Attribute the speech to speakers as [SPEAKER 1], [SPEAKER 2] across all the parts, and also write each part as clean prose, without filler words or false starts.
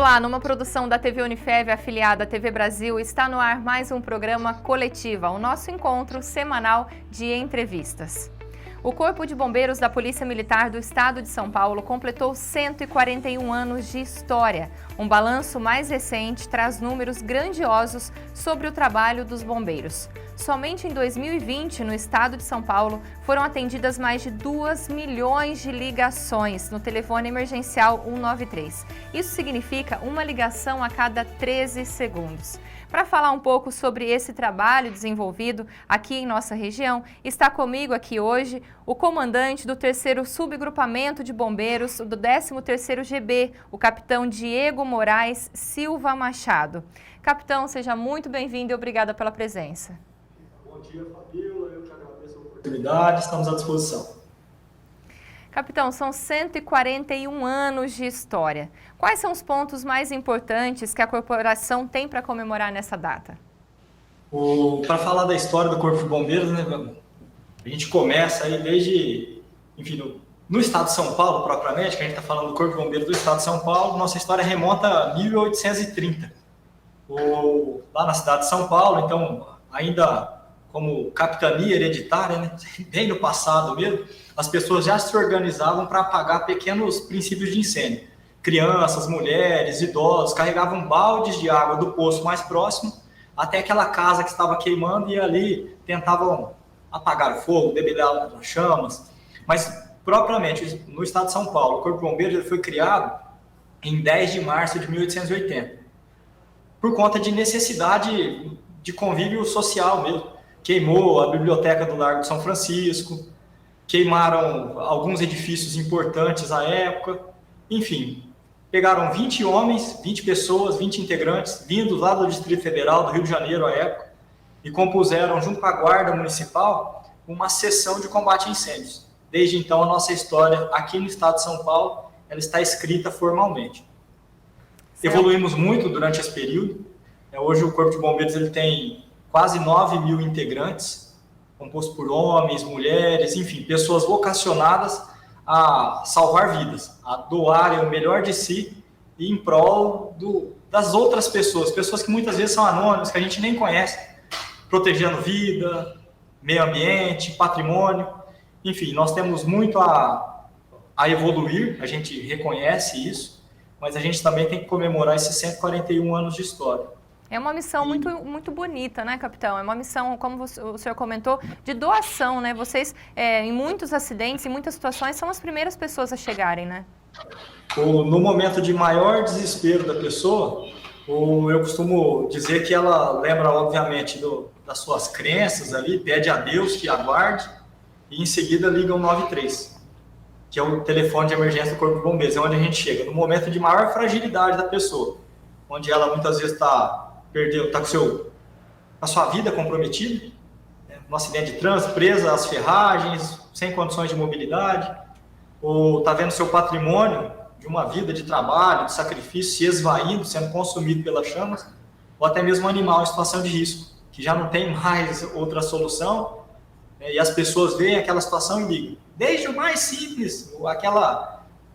[SPEAKER 1] Olá, numa produção da TV Unifev, afiliada à TV Brasil, está no ar mais um programa Coletiva, o nosso encontro semanal de entrevistas. O Corpo de Bombeiros da Polícia Militar do Estado de São Paulo completou 141 anos de história. Um balanço mais recente traz números grandiosos sobre o trabalho dos bombeiros. Somente em 2020, no estado de São Paulo, foram atendidas mais de 2 milhões de ligações no telefone emergencial 193. Isso significa uma ligação a cada 13 segundos. Para falar um pouco sobre esse trabalho desenvolvido aqui em nossa região, está comigo aqui hoje o comandante do 3º Subgrupamento de Bombeiros do 13º GB, o capitão Diego Moraes Silva Machado. Capitão, seja muito bem-vindo e obrigada pela presença.
[SPEAKER 2] Bom dia, Fabíola. Eu que agradeço a oportunidade, estamos à disposição.
[SPEAKER 1] Capitão, são 141 anos de história. Quais são os pontos mais importantes que a corporação tem para comemorar nessa data?
[SPEAKER 2] Para falar da história do Corpo de Bombeiros, né, a gente começa aí desde, enfim, no estado de São Paulo, propriamente, que a gente está falando do Corpo de Bombeiros do estado de São Paulo, nossa história remonta a 1830. Lá na cidade de São Paulo, então, ainda como capitania hereditária, né, bem no passado mesmo, as pessoas já se organizavam para apagar pequenos princípios de incêndio. Crianças, mulheres, idosos carregavam baldes de água do poço mais próximo até aquela casa que estava queimando e ali tentavam apagar o fogo, debelar as chamas. Mas, propriamente, no estado de São Paulo, o Corpo de Bombeiros foi criado em 10 de março de 1880, por conta de necessidade de convívio social mesmo. Queimou a biblioteca do Largo de São Francisco, queimaram alguns edifícios importantes à época, enfim, pegaram 20 homens, 20 pessoas, 20 integrantes, vindos lá do Distrito Federal, do Rio de Janeiro à época, e compuseram, junto com a Guarda Municipal, uma seção de combate a incêndios. Desde então, a nossa história aqui no estado de São Paulo, ela está escrita formalmente. Certo. Evoluímos muito durante esse período. Hoje o Corpo de Bombeiros ele tem quase 9 mil integrantes, composto por homens, mulheres, enfim, pessoas vocacionadas a salvar vidas, a doarem o melhor de si em prol das outras pessoas que muitas vezes são anônimas, que a gente nem conhece, protegendo vida, meio ambiente, patrimônio, enfim, nós temos muito a evoluir, a gente reconhece isso, mas a gente também tem que comemorar esses 141 anos de história.
[SPEAKER 1] É uma missão muito bonita, né, capitão? É uma missão, como o senhor comentou, de doação, né? Vocês, em muitos acidentes, em muitas situações, são as primeiras pessoas a chegarem, né?
[SPEAKER 2] No momento de maior desespero da pessoa, eu costumo dizer que ela lembra, obviamente, das suas crenças ali, pede a Deus que aguarde e, em seguida, liga o 93, que é o telefone de emergência do Corpo de Bombeiros, é onde a gente chega, no momento de maior fragilidade da pessoa, onde ela muitas vezes está com a sua vida comprometida, no acidente de trânsito, presa às ferragens, sem condições de mobilidade, ou está vendo seu patrimônio de uma vida de trabalho, de sacrifício, se esvaindo, sendo consumido pelas chamas, ou até mesmo um animal em situação de risco, que já não tem mais outra solução, e as pessoas veem aquela situação e ligam. Desde o mais simples,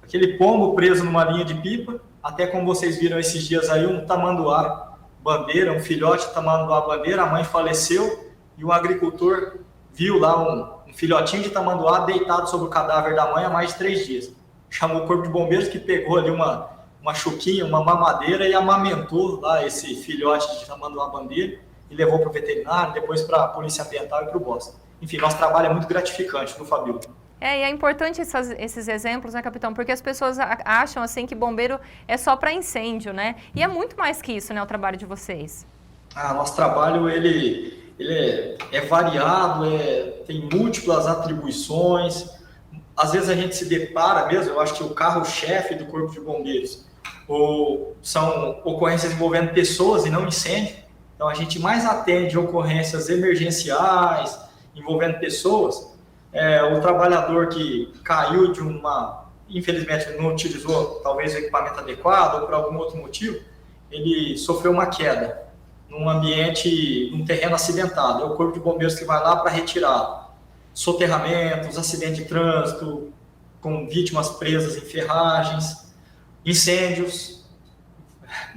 [SPEAKER 2] aquele pombo preso numa linha de pipa, até como vocês viram esses dias aí, um tamanduá bandeira, um filhote tamanduá bandeira, a mãe faleceu e um agricultor viu lá um filhotinho de tamanduá deitado sobre o cadáver da mãe há mais de 3 dias. Chamou o Corpo de Bombeiros, que pegou ali uma chuquinha, uma mamadeira e amamentou lá esse filhote de tamanduá bandeira e levou para o veterinário, depois para a Polícia Ambiental e para o BOSS. Enfim, nosso trabalho é muito gratificante, no Fabíola.
[SPEAKER 1] E é importante esses exemplos, né, capitão? Porque as pessoas acham, assim, que bombeiro é só para incêndio, né? E é muito mais que isso, né, o trabalho de vocês.
[SPEAKER 2] Nosso trabalho, ele é variado, tem múltiplas atribuições. Às vezes a gente se depara mesmo, eu acho que o carro-chefe do Corpo de Bombeiros são ocorrências envolvendo pessoas e não incêndio. Então, a gente mais atende ocorrências emergenciais envolvendo pessoas. O trabalhador que caiu infelizmente não utilizou talvez o equipamento adequado ou por algum outro motivo, ele sofreu uma queda num terreno acidentado. É o Corpo de Bombeiros que vai lá para retirá-lo. Soterramentos, acidente de trânsito, com vítimas presas em ferragens, incêndios,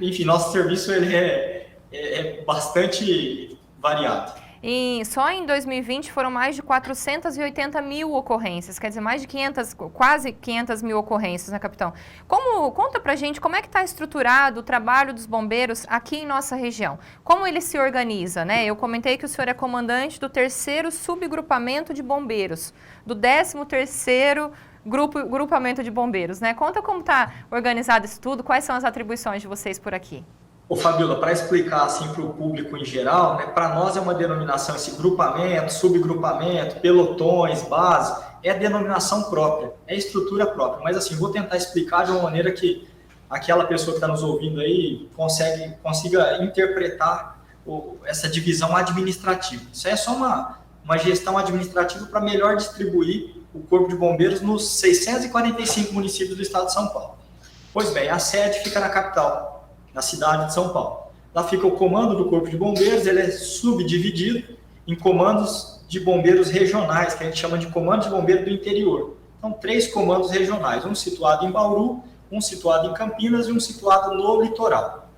[SPEAKER 2] Enfim, nosso serviço ele é bastante variado.
[SPEAKER 1] E só em 2020 foram mais de 480 mil ocorrências, quer dizer, mais de 500, quase 500 mil ocorrências, né, capitão? Conta pra gente como é que está estruturado o trabalho dos bombeiros aqui em nossa região? Como ele se organiza, né? Eu comentei que o senhor é comandante do 3º subgrupamento de bombeiros, do 13º grupamento de bombeiros, né? Conta como está organizado isso tudo, quais são as atribuições de vocês por aqui.
[SPEAKER 2] Ô, Fabiola, para explicar assim para o público em geral, né, para nós é uma denominação, esse grupamento, subgrupamento, pelotões, base, é denominação própria, é estrutura própria. Mas assim, vou tentar explicar de uma maneira que aquela pessoa que está nos ouvindo aí consiga interpretar essa divisão administrativa. Isso é só uma gestão administrativa para melhor distribuir o Corpo de Bombeiros nos 645 municípios do estado de São Paulo. Pois bem, a sede fica na capital, na cidade de São Paulo. Lá fica o comando do Corpo de Bombeiros, ele é subdividido em comandos de bombeiros regionais, que a gente chama de comando de bombeiro do interior. Então, 3 comandos regionais, um situado em Bauru, um situado em Campinas e um situado no litoral.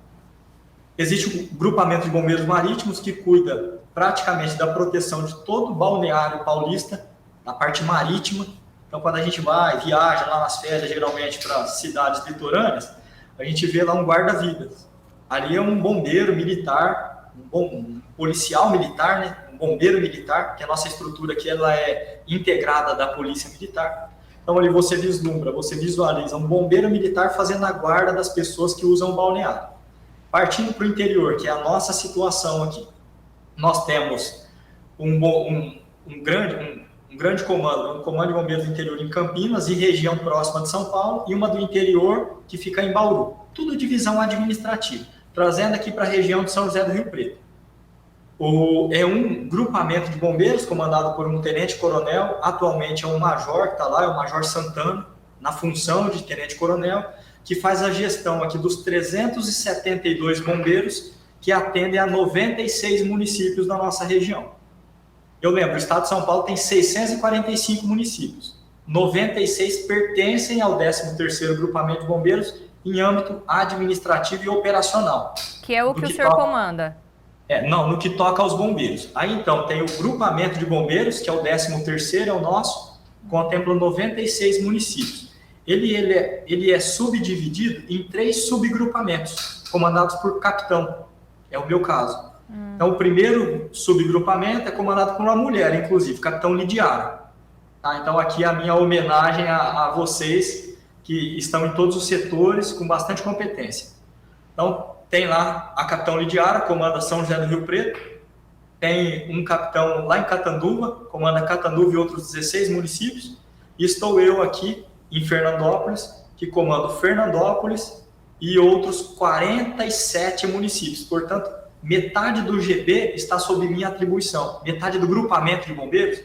[SPEAKER 2] Existe o grupamento de bombeiros marítimos, que cuida praticamente da proteção de todo o balneário paulista, da parte marítima. Então, quando a gente viaja lá nas férias, geralmente para cidades litorâneas, a gente vê lá um guarda-vidas. Ali é um bombeiro militar, um policial militar, né? Um bombeiro militar, que a nossa estrutura aqui ela é integrada da polícia militar. Então ali você visualiza um bombeiro militar fazendo a guarda das pessoas que usam o balneário. Partindo para o interior, que é a nossa situação aqui, nós temos um grande comando, um comando de bombeiros do interior em Campinas e região próxima de São Paulo, e uma do interior que fica em Bauru. Tudo divisão administrativa, trazendo aqui para a região de São José do Rio Preto. É um grupamento de bombeiros comandado por um tenente-coronel, atualmente é um major que está lá, é o Major Santana, na função de tenente-coronel, que faz a gestão aqui dos 372 bombeiros que atendem a 96 municípios da nossa região. Eu lembro, o estado de São Paulo tem 645 municípios. 96 pertencem ao 13º grupamento de bombeiros em âmbito administrativo e operacional.
[SPEAKER 1] Que é o que o senhor comanda?
[SPEAKER 2] No que toca aos bombeiros. Aí então tem o grupamento de bombeiros, que é o 13º, é o nosso, contempla 96 municípios. Ele é subdividido em 3 subgrupamentos, comandados por capitão. É o meu caso. Então, o primeiro subgrupamento é comandado por uma mulher, inclusive, capitão Lidiara. Tá? Então, aqui a minha homenagem a vocês que estão em todos os setores com bastante competência. Então, tem lá a capitão Lidiara, comanda São José do Rio Preto. Tem um capitão lá em Catanduva, comanda Catanduva e outros 16 municípios. E estou eu aqui em Fernandópolis, que comando Fernandópolis e outros 47 municípios. Portanto, metade do GB está sob minha atribuição. Metade do grupamento de bombeiros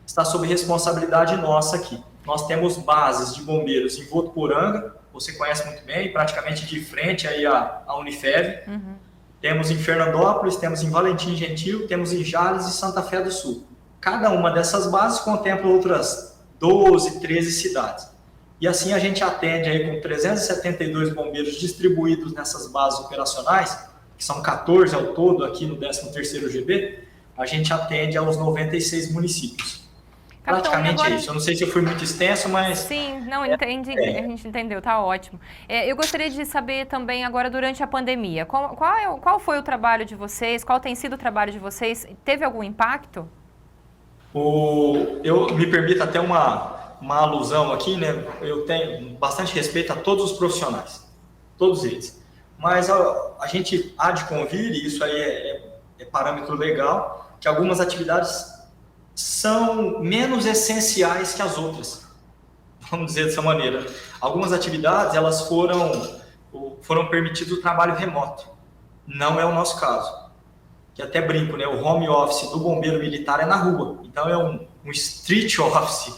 [SPEAKER 2] está sob responsabilidade nossa aqui. Nós temos bases de bombeiros em Votuporanga, você conhece muito bem, praticamente de frente aí à Unifev. Temos em Fernandópolis, temos em Valentim Gentil, temos em Jales e Santa Fé do Sul. Cada uma dessas bases contempla outras 12, 13 cidades. E assim a gente atende aí com 372 bombeiros distribuídos nessas bases operacionais, que são 14 ao todo aqui no 13º GB, a gente atende aos 96 municípios.
[SPEAKER 1] Capitão,
[SPEAKER 2] praticamente
[SPEAKER 1] agora...
[SPEAKER 2] é isso. Eu não sei se eu fui muito extenso, mas...
[SPEAKER 1] Sim, não, entendi, a gente entendeu, tá ótimo. Eu gostaria de saber também agora, durante a pandemia, qual foi o trabalho de vocês, qual tem sido o trabalho de vocês? Teve algum impacto?
[SPEAKER 2] Eu me permito até uma alusão aqui, né? Eu tenho bastante respeito a todos os profissionais, todos eles. Mas a gente há de convir, e isso aí é parâmetro legal, que algumas atividades são menos essenciais que as outras, vamos dizer dessa maneira. Algumas atividades elas foram permitido o trabalho remoto, não é o nosso caso. Que até brinco, né? O home office do bombeiro militar é na rua, então é um street office,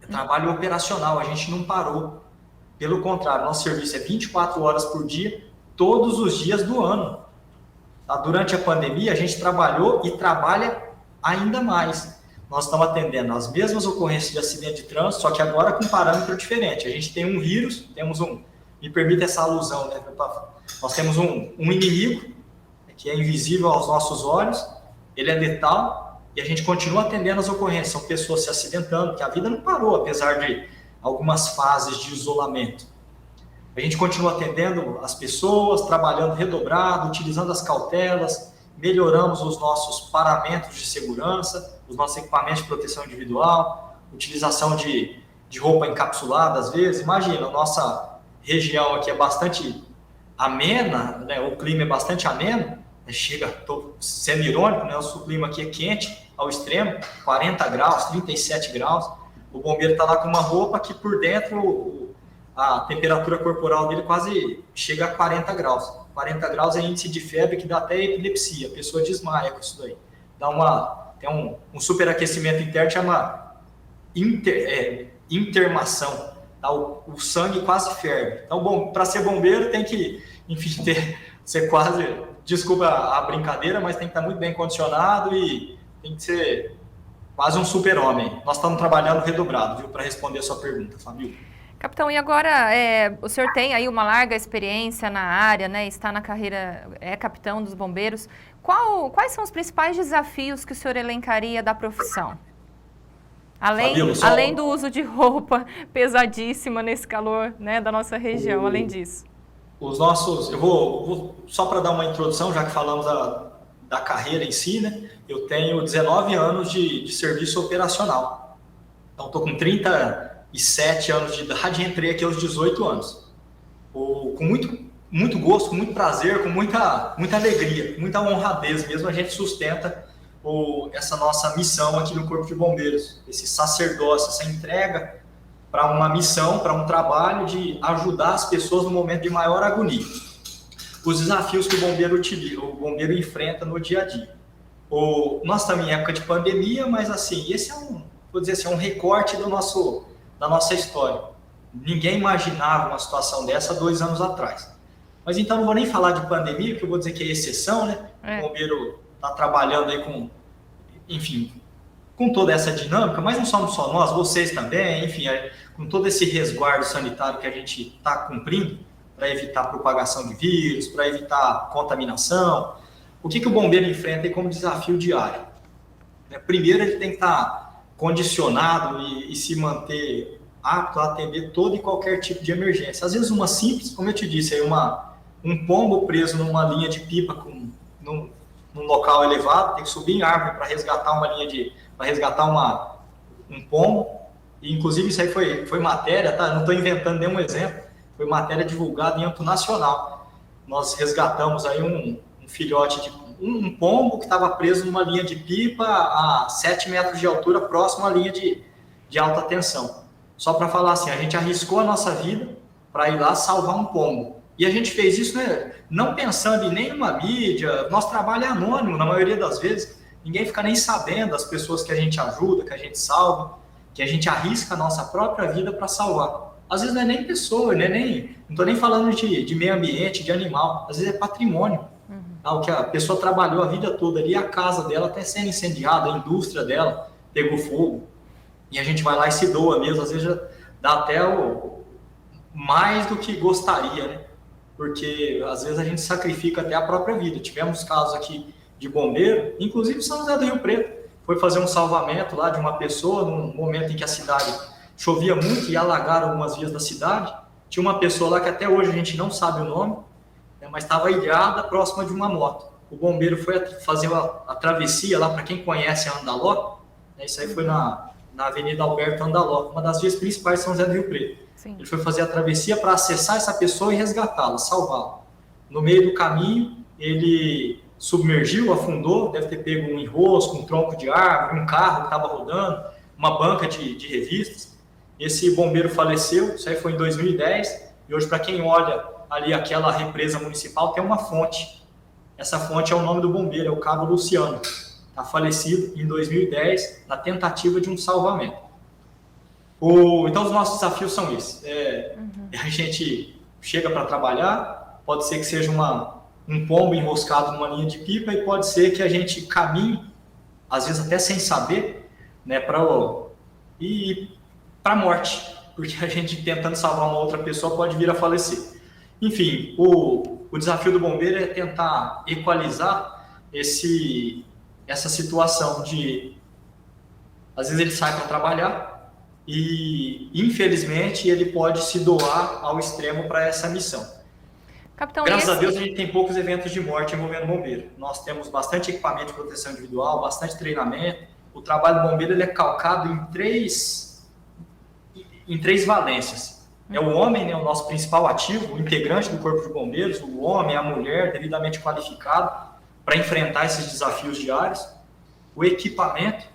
[SPEAKER 2] é trabalho operacional, a gente não parou. Pelo contrário, nosso serviço é 24 horas por dia, todos os dias do ano. Tá? Durante a pandemia, a gente trabalhou e trabalha ainda mais. Nós estamos atendendo as mesmas ocorrências de acidente de trânsito, só que agora com um parâmetro diferente. A gente tem um vírus, temos me permita essa alusão, né? Nós temos um inimigo que é invisível aos nossos olhos, ele é letal e a gente continua atendendo as ocorrências. São pessoas se acidentando, porque a vida não parou, apesar de algumas fases de isolamento. A gente continua atendendo as pessoas, trabalhando redobrado, utilizando as cautelas, melhoramos os nossos paramentos de segurança, os nossos equipamentos de proteção individual, utilização de roupa encapsulada às vezes. Imagina, a nossa região aqui é bastante amena, né? O clima é bastante ameno, estou sendo irônico, né? O clima aqui é quente ao extremo, 40 graus, 37 graus, o bombeiro está lá com uma roupa que por dentro a temperatura corporal dele quase chega a 40 graus. 40 graus é índice de febre que dá até epilepsia, a pessoa desmaia com isso daí. Tem um superaquecimento interno que chama intermação. Tá? O sangue quase ferve. Então, bom, para ser bombeiro tem que, enfim, ser quase, desculpa a brincadeira, mas tem que estar muito bem condicionado e tem que ser quase um super-homem. Nós estamos trabalhando redobrado, viu, para responder a sua pergunta, Fabio.
[SPEAKER 1] Capitão, e agora o senhor tem aí uma larga experiência na área, né? Está na carreira, é capitão dos bombeiros. Quais são os principais desafios que o senhor elencaria da profissão? Além do uso de roupa pesadíssima nesse calor, né, da nossa região, além disso.
[SPEAKER 2] Eu vou só para dar uma introdução, já que falamos da carreira em si, né? Eu tenho 19 anos de serviço operacional. Então, estou com 37 anos de idade e entrei aqui aos 18 anos. Com muito gosto, com muito prazer, com muita alegria, muita honradez mesmo, a gente sustenta essa nossa missão aqui no Corpo de Bombeiros, esse sacerdócio, essa entrega para uma missão, para um trabalho de ajudar as pessoas no momento de maior agonia. Os desafios que o bombeiro enfrenta no dia a dia. Nós estamos em época de pandemia, mas assim, esse é um recorte da nossa história. Ninguém imaginava uma situação dessa 2 anos atrás. Mas então não vou nem falar de pandemia, porque eu vou dizer que é exceção, né? O bombeiro está trabalhando aí com toda essa dinâmica, mas não somos só nós, vocês também, enfim, com todo esse resguardo sanitário que a gente está cumprindo para evitar a propagação de vírus, para evitar contaminação. O que o bombeiro enfrenta aí como desafio diário? Primeiro, ele tem que estar condicionado e se manter apto a atender todo e qualquer tipo de emergência. Às vezes uma simples, como eu te disse, um pombo preso numa linha de pipa num local elevado, tem que subir em árvore para resgatar um pombo. E, inclusive isso aí foi matéria, tá? Não estou inventando nenhum exemplo, foi matéria divulgada em âmbito nacional. Nós resgatamos aí um filhote de um pombo que estava preso numa linha de pipa a 7 metros de altura, próximo à linha de alta tensão. Só para falar assim, a gente arriscou a nossa vida para ir lá salvar um pombo. E a gente fez isso, né, não pensando em nenhuma mídia. Nosso trabalho é anônimo, na maioria das vezes. Ninguém fica nem sabendo as pessoas que a gente ajuda, que a gente salva, que a gente arrisca a nossa própria vida para salvar. Às vezes não é nem pessoa, não estou nem falando de meio ambiente, de animal. Às vezes é patrimônio. O que a pessoa trabalhou a vida toda ali, a casa dela até sendo incendiada, a indústria dela pegou fogo. E a gente vai lá e se doa mesmo. Às vezes já dá até mais do que gostaria, né? Porque às vezes a gente sacrifica até a própria vida. Tivemos casos aqui de bombeiro, inclusive São José do Rio Preto, foi fazer um salvamento lá de uma pessoa num momento em que a cidade chovia muito e alagaram algumas vias da cidade. Tinha uma pessoa lá que até hoje a gente não sabe o nome, mas estava ilhada próxima de uma moto. O bombeiro foi fazer a travessia lá, para quem conhece a Andaló, isso aí foi na Avenida Alberto Andaló, uma das vias principais de São José do Rio Preto. Sim. Ele foi fazer a travessia para acessar essa pessoa e resgatá-la, salvá-la. No meio do caminho, ele submergiu, afundou, deve ter pego um enrosco, um tronco de árvore, um carro que estava rodando, uma banca de revistas. Esse bombeiro faleceu, isso aí foi em 2010, e hoje, para quem olha ali aquela represa municipal, tem uma fonte. Essa fonte é o nome do bombeiro, é o Cabo Luciano. Está falecido em 2010, na tentativa de um salvamento. Então, os nossos desafios são esses. A gente chega para trabalhar, pode ser que seja um pombo enroscado numa linha de pipa e pode ser que a gente caminhe, às vezes até sem saber, né, para a morte. porque a gente tentando salvar uma outra pessoa pode vir a falecer. Enfim, o desafio do bombeiro é tentar equalizar essa situação de, às vezes ele sai para trabalhar e, infelizmente, ele pode se doar ao extremo para essa missão.
[SPEAKER 1] Capitão,
[SPEAKER 2] Graças a Deus a gente tem poucos eventos de morte envolvendo bombeiro. Nós temos bastante equipamento de proteção individual, bastante treinamento. O trabalho do bombeiro ele é calcado em três valências. É o homem, né, o nosso principal ativo, o integrante do Corpo de Bombeiros, o homem, a mulher, devidamente qualificado para enfrentar esses desafios diários. O equipamento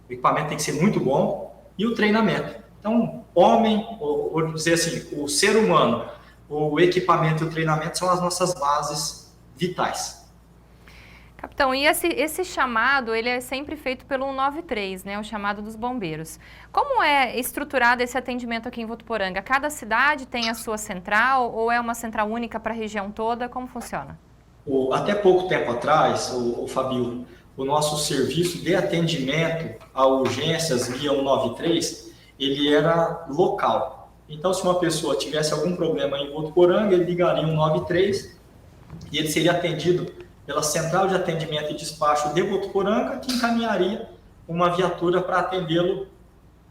[SPEAKER 2] tem que ser muito bom, e o treinamento. Então, homem, ou dizer assim, o ser humano, o equipamento e o treinamento são as nossas bases vitais.
[SPEAKER 1] Capitão, e esse chamado, ele é sempre feito pelo 193, né, o chamado dos bombeiros. Como é estruturado esse atendimento aqui em Votuporanga? Cada cidade tem a sua central ou é uma central única para a região toda? Como funciona?
[SPEAKER 2] Até pouco tempo atrás, Fabio, o nosso serviço de atendimento a urgências via 193, ele era local. Então, se uma pessoa tivesse algum problema em Votuporanga, ele ligaria 193 e ele seria atendido pela Central de Atendimento e Despacho de Votuporanga, que encaminharia uma viatura para atendê-lo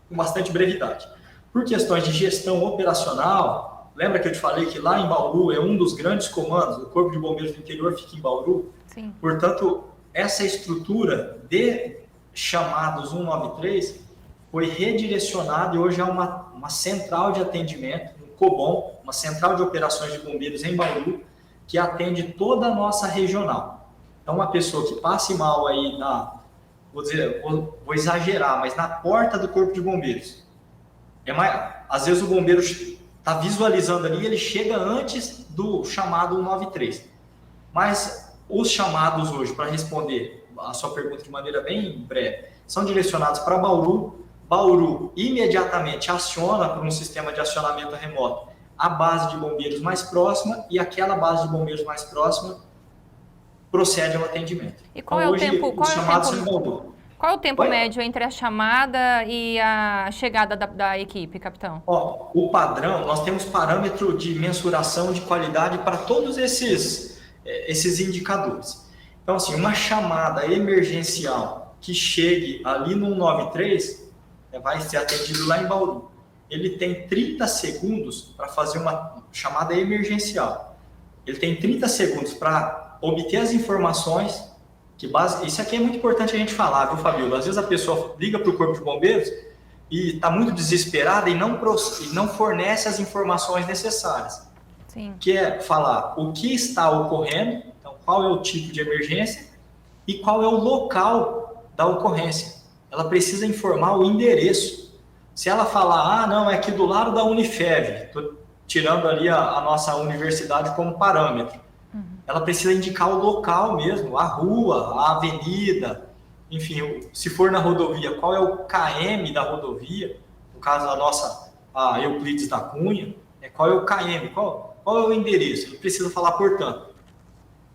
[SPEAKER 2] com bastante brevidade. Por questões de gestão operacional, lembra que eu te falei que lá em Bauru é um dos grandes comandos, o Corpo de Bombeiros do Interior fica em Bauru?
[SPEAKER 1] Sim.
[SPEAKER 2] Portanto, essa estrutura de chamados 193 foi redirecionada e hoje é uma central de atendimento, um COBOM, uma central de operações de bombeiros em Bauru, que atende toda a nossa regional. Então, uma pessoa que passe mal aí vou exagerar, mas na porta do Corpo de Bombeiros, às vezes o bombeiro está visualizando ali, ele chega antes do chamado 193. Mas os chamados hoje, para responder a sua pergunta de maneira bem breve, são direcionados para Bauru. Bauru imediatamente aciona para um sistema de acionamento remoto a base de bombeiros mais próxima e aquela base de bombeiros mais próxima procede ao atendimento.
[SPEAKER 1] E qual é o tempo? Qual é o tempo
[SPEAKER 2] Oi?
[SPEAKER 1] médio entre a chamada e a chegada da equipe, capitão?
[SPEAKER 2] O padrão, nós temos parâmetro de mensuração de qualidade para todos esses indicadores. Então, assim, uma chamada emergencial que chegue ali no 193 vai ser atendido lá em Bauru. Ele tem 30 segundos para fazer uma chamada emergencial. Ele tem 30 segundos para obter as informações, isso aqui é muito importante a gente falar, viu, Fabio? Às vezes a pessoa liga para o Corpo de Bombeiros e está muito desesperada e não fornece as informações necessárias.
[SPEAKER 1] Sim.
[SPEAKER 2] Que é falar o que está ocorrendo, então qual é o tipo de emergência e qual é o local da ocorrência. Ela precisa informar o endereço. Se ela falar, não, é aqui do lado da Unifev, estou tirando ali a nossa universidade como parâmetro, ela precisa indicar o local mesmo, a rua, a avenida, enfim, se for na rodovia, qual é o KM da rodovia, no caso da nossa, a Euclides da Cunha, qual é o KM, qual é o endereço? Ele precisa falar, portanto,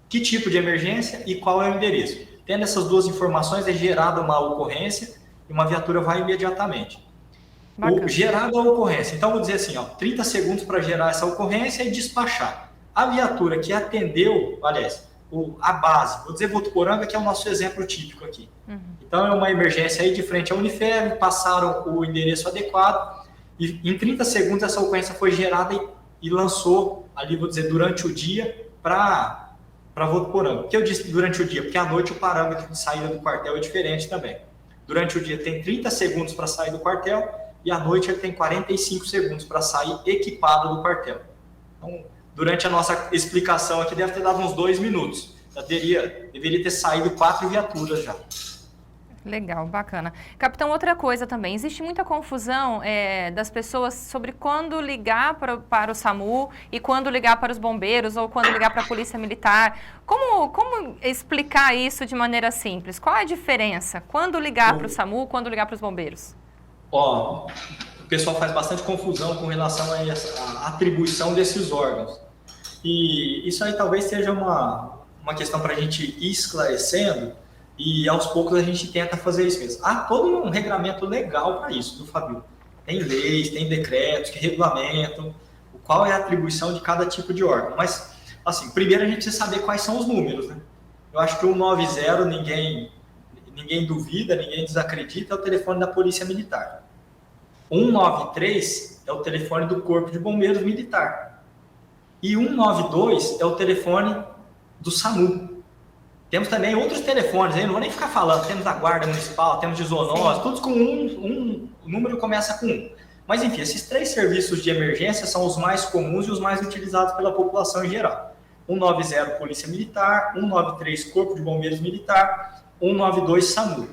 [SPEAKER 2] que tipo de emergência e qual é o endereço. Tendo essas duas informações, é gerada uma ocorrência e uma viatura vai imediatamente. Gerada a ocorrência. Então, vou dizer assim, 30 segundos para gerar essa ocorrência e despachar. A viatura que atendeu, aliás, a base, vou dizer Votuporanga, que é o nosso exemplo típico aqui. Então, é uma emergência aí de frente à Unifev, passaram o endereço adequado e em 30 segundos essa ocorrência foi gerada e lançou ali, vou dizer, durante o dia para Votuporanga. Por que eu disse durante o dia? Porque à noite o parâmetro de saída do quartel é diferente também. Durante o dia tem 30 segundos para sair do quartel e à noite ele tem 45 segundos para sair equipado do quartel. Então, durante a nossa explicação aqui, deve ter dado uns 2 minutos. Já deveria ter saído 4 viaturas já.
[SPEAKER 1] Legal, bacana. Capitão, outra coisa também, existe muita confusão das pessoas sobre quando ligar para o SAMU e quando ligar para os bombeiros ou quando ligar para a Polícia Militar. Como explicar isso de maneira simples? Qual é a diferença? Quando ligar para o SAMU, quando ligar para os bombeiros?
[SPEAKER 2] O pessoal faz bastante confusão com relação à atribuição desses órgãos. E isso aí talvez seja uma questão para a gente ir esclarecendo e aos poucos a gente tenta fazer isso mesmo. Há todo um regramento legal para isso, do Fabio. Tem leis, tem decretos que regulamentam qual é a atribuição de cada tipo de órgão. Mas, assim, primeiro a gente precisa saber quais são os números, né? Eu acho que o 190 ninguém duvida, ninguém desacredita, é o telefone da Polícia Militar. 193 é o telefone do Corpo de Bombeiros Militar. E 192 é o telefone do SAMU. Temos também outros telefones, aí não vou nem ficar falando, temos da Guarda Municipal, temos de zoonose, todos com o número começa com 1. Mas enfim, esses 3 serviços de emergência são os mais comuns e os mais utilizados pela população em geral. 190 Polícia Militar, 193 Corpo de Bombeiros Militar, 192 SAMU.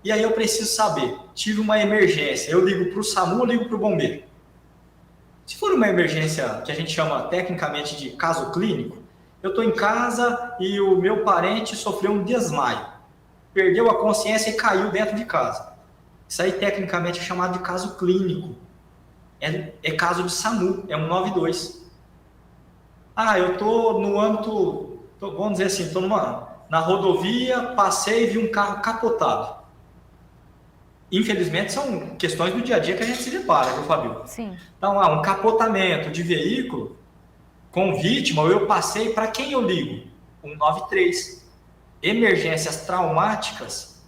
[SPEAKER 2] E aí eu preciso saber, tive uma emergência, eu ligo para o SAMU ou ligo para o bombeiro? Se for uma emergência que a gente chama tecnicamente de caso clínico, eu estou em casa e o meu parente sofreu um desmaio, perdeu a consciência e caiu dentro de casa. Isso aí tecnicamente é chamado de caso clínico. É caso de SAMU, é 192. Eu estou no âmbito, vamos dizer assim, estou na rodovia, passei e vi um carro capotado. Infelizmente são questões do dia a dia que a gente se depara, viu, Fabio?
[SPEAKER 1] Sim.
[SPEAKER 2] Então, um capotamento de veículo com vítima, eu passei, para quem eu ligo? 193. Emergências traumáticas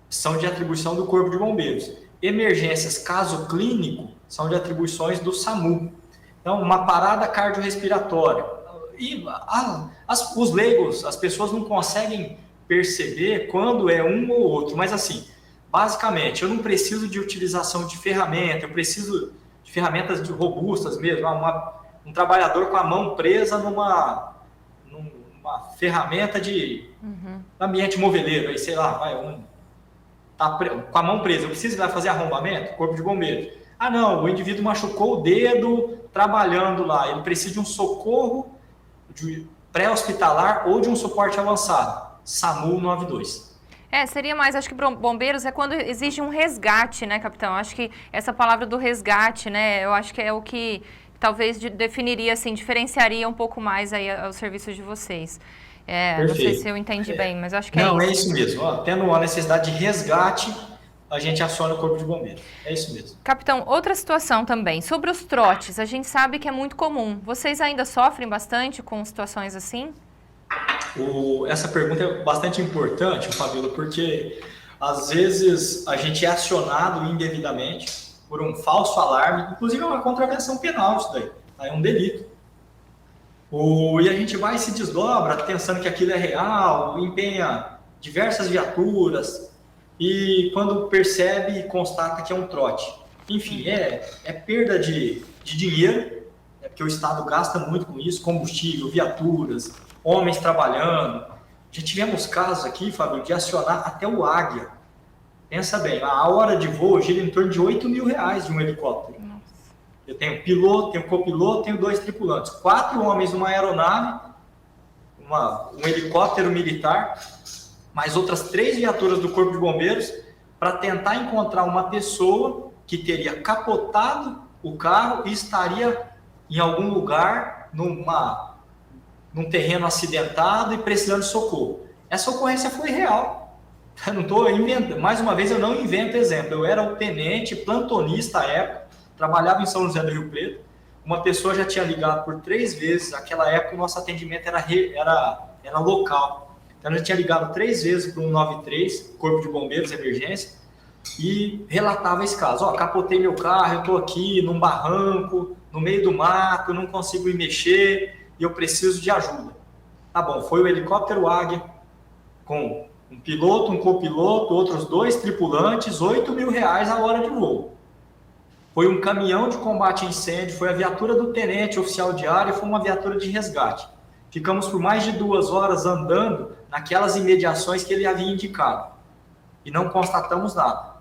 [SPEAKER 2] são de atribuição do Corpo de Bombeiros. Emergências caso clínico são de atribuições do SAMU. Então, uma parada cardiorrespiratória. E os leigos, as pessoas não conseguem perceber quando é um ou outro, mas assim, basicamente, eu não preciso de utilização de ferramenta, eu preciso de ferramentas robustas mesmo, um trabalhador com a mão presa numa ferramenta de ambiente moveleiro, aí sei lá, tá com a mão presa, eu preciso ir lá fazer arrombamento? Corpo de Bombeiros. Não, o indivíduo machucou o dedo trabalhando lá, ele precisa de um socorro pré-hospitalar ou de um suporte avançado. SAMU 92.
[SPEAKER 1] Seria mais, acho que bombeiros é quando exige um resgate, né, capitão? Acho que essa palavra do resgate, né, eu acho que é o que talvez definiria, assim, diferenciaria um pouco mais aí os serviços de vocês. Não sei se eu entendi bem, mas acho que
[SPEAKER 2] não,
[SPEAKER 1] é isso.
[SPEAKER 2] É isso mesmo. Tendo uma necessidade de resgate, a gente aciona o Corpo de Bombeiros. É isso mesmo.
[SPEAKER 1] Capitão, outra situação também. Sobre os trotes, a gente sabe que é muito comum. Vocês ainda sofrem bastante com situações assim?
[SPEAKER 2] Essa pergunta é bastante importante, Fabíola, porque às vezes a gente é acionado indevidamente por um falso alarme, inclusive é uma contravenção penal isso daí, é um delito. E a gente vai e se desdobra pensando que aquilo é real, empenha diversas viaturas e quando percebe e constata que é um trote. Enfim, é perda de dinheiro, porque o Estado gasta muito com isso, combustível, viaturas, homens trabalhando. Já tivemos casos aqui, Fábio, de acionar até o Águia. Pensa bem, a hora de voo gira em torno de R$8 mil de um helicóptero. Nossa. Eu tenho piloto, tenho copiloto, tenho 2 tripulantes. 4 homens numa aeronave, um helicóptero militar, mais outras 3 viaturas do Corpo de Bombeiros, para tentar encontrar uma pessoa que teria capotado o carro e estaria em algum lugar, num terreno acidentado e precisando de socorro. Essa ocorrência foi real. Eu não estou inventando. Mais uma vez, eu não invento exemplo. Eu era o tenente, plantonista à época, trabalhava em São José do Rio Preto. Uma pessoa já tinha ligado por 3 vezes. Naquela época, o nosso atendimento era local. Então, eu já tinha ligado 3 vezes para o 193, Corpo de Bombeiros, emergência, e relatava esse caso. Capotei meu carro, eu estou aqui num barranco, no meio do mato, não consigo me mexer e eu preciso de ajuda. Tá bom, foi o helicóptero Águia com um piloto, um copiloto, outros 2 tripulantes, R$8 mil a hora de voo. Foi um caminhão de combate a incêndio, foi a viatura do tenente oficial de área e foi uma viatura de resgate. Ficamos por mais de 2 horas andando naquelas imediações que ele havia indicado e não constatamos nada.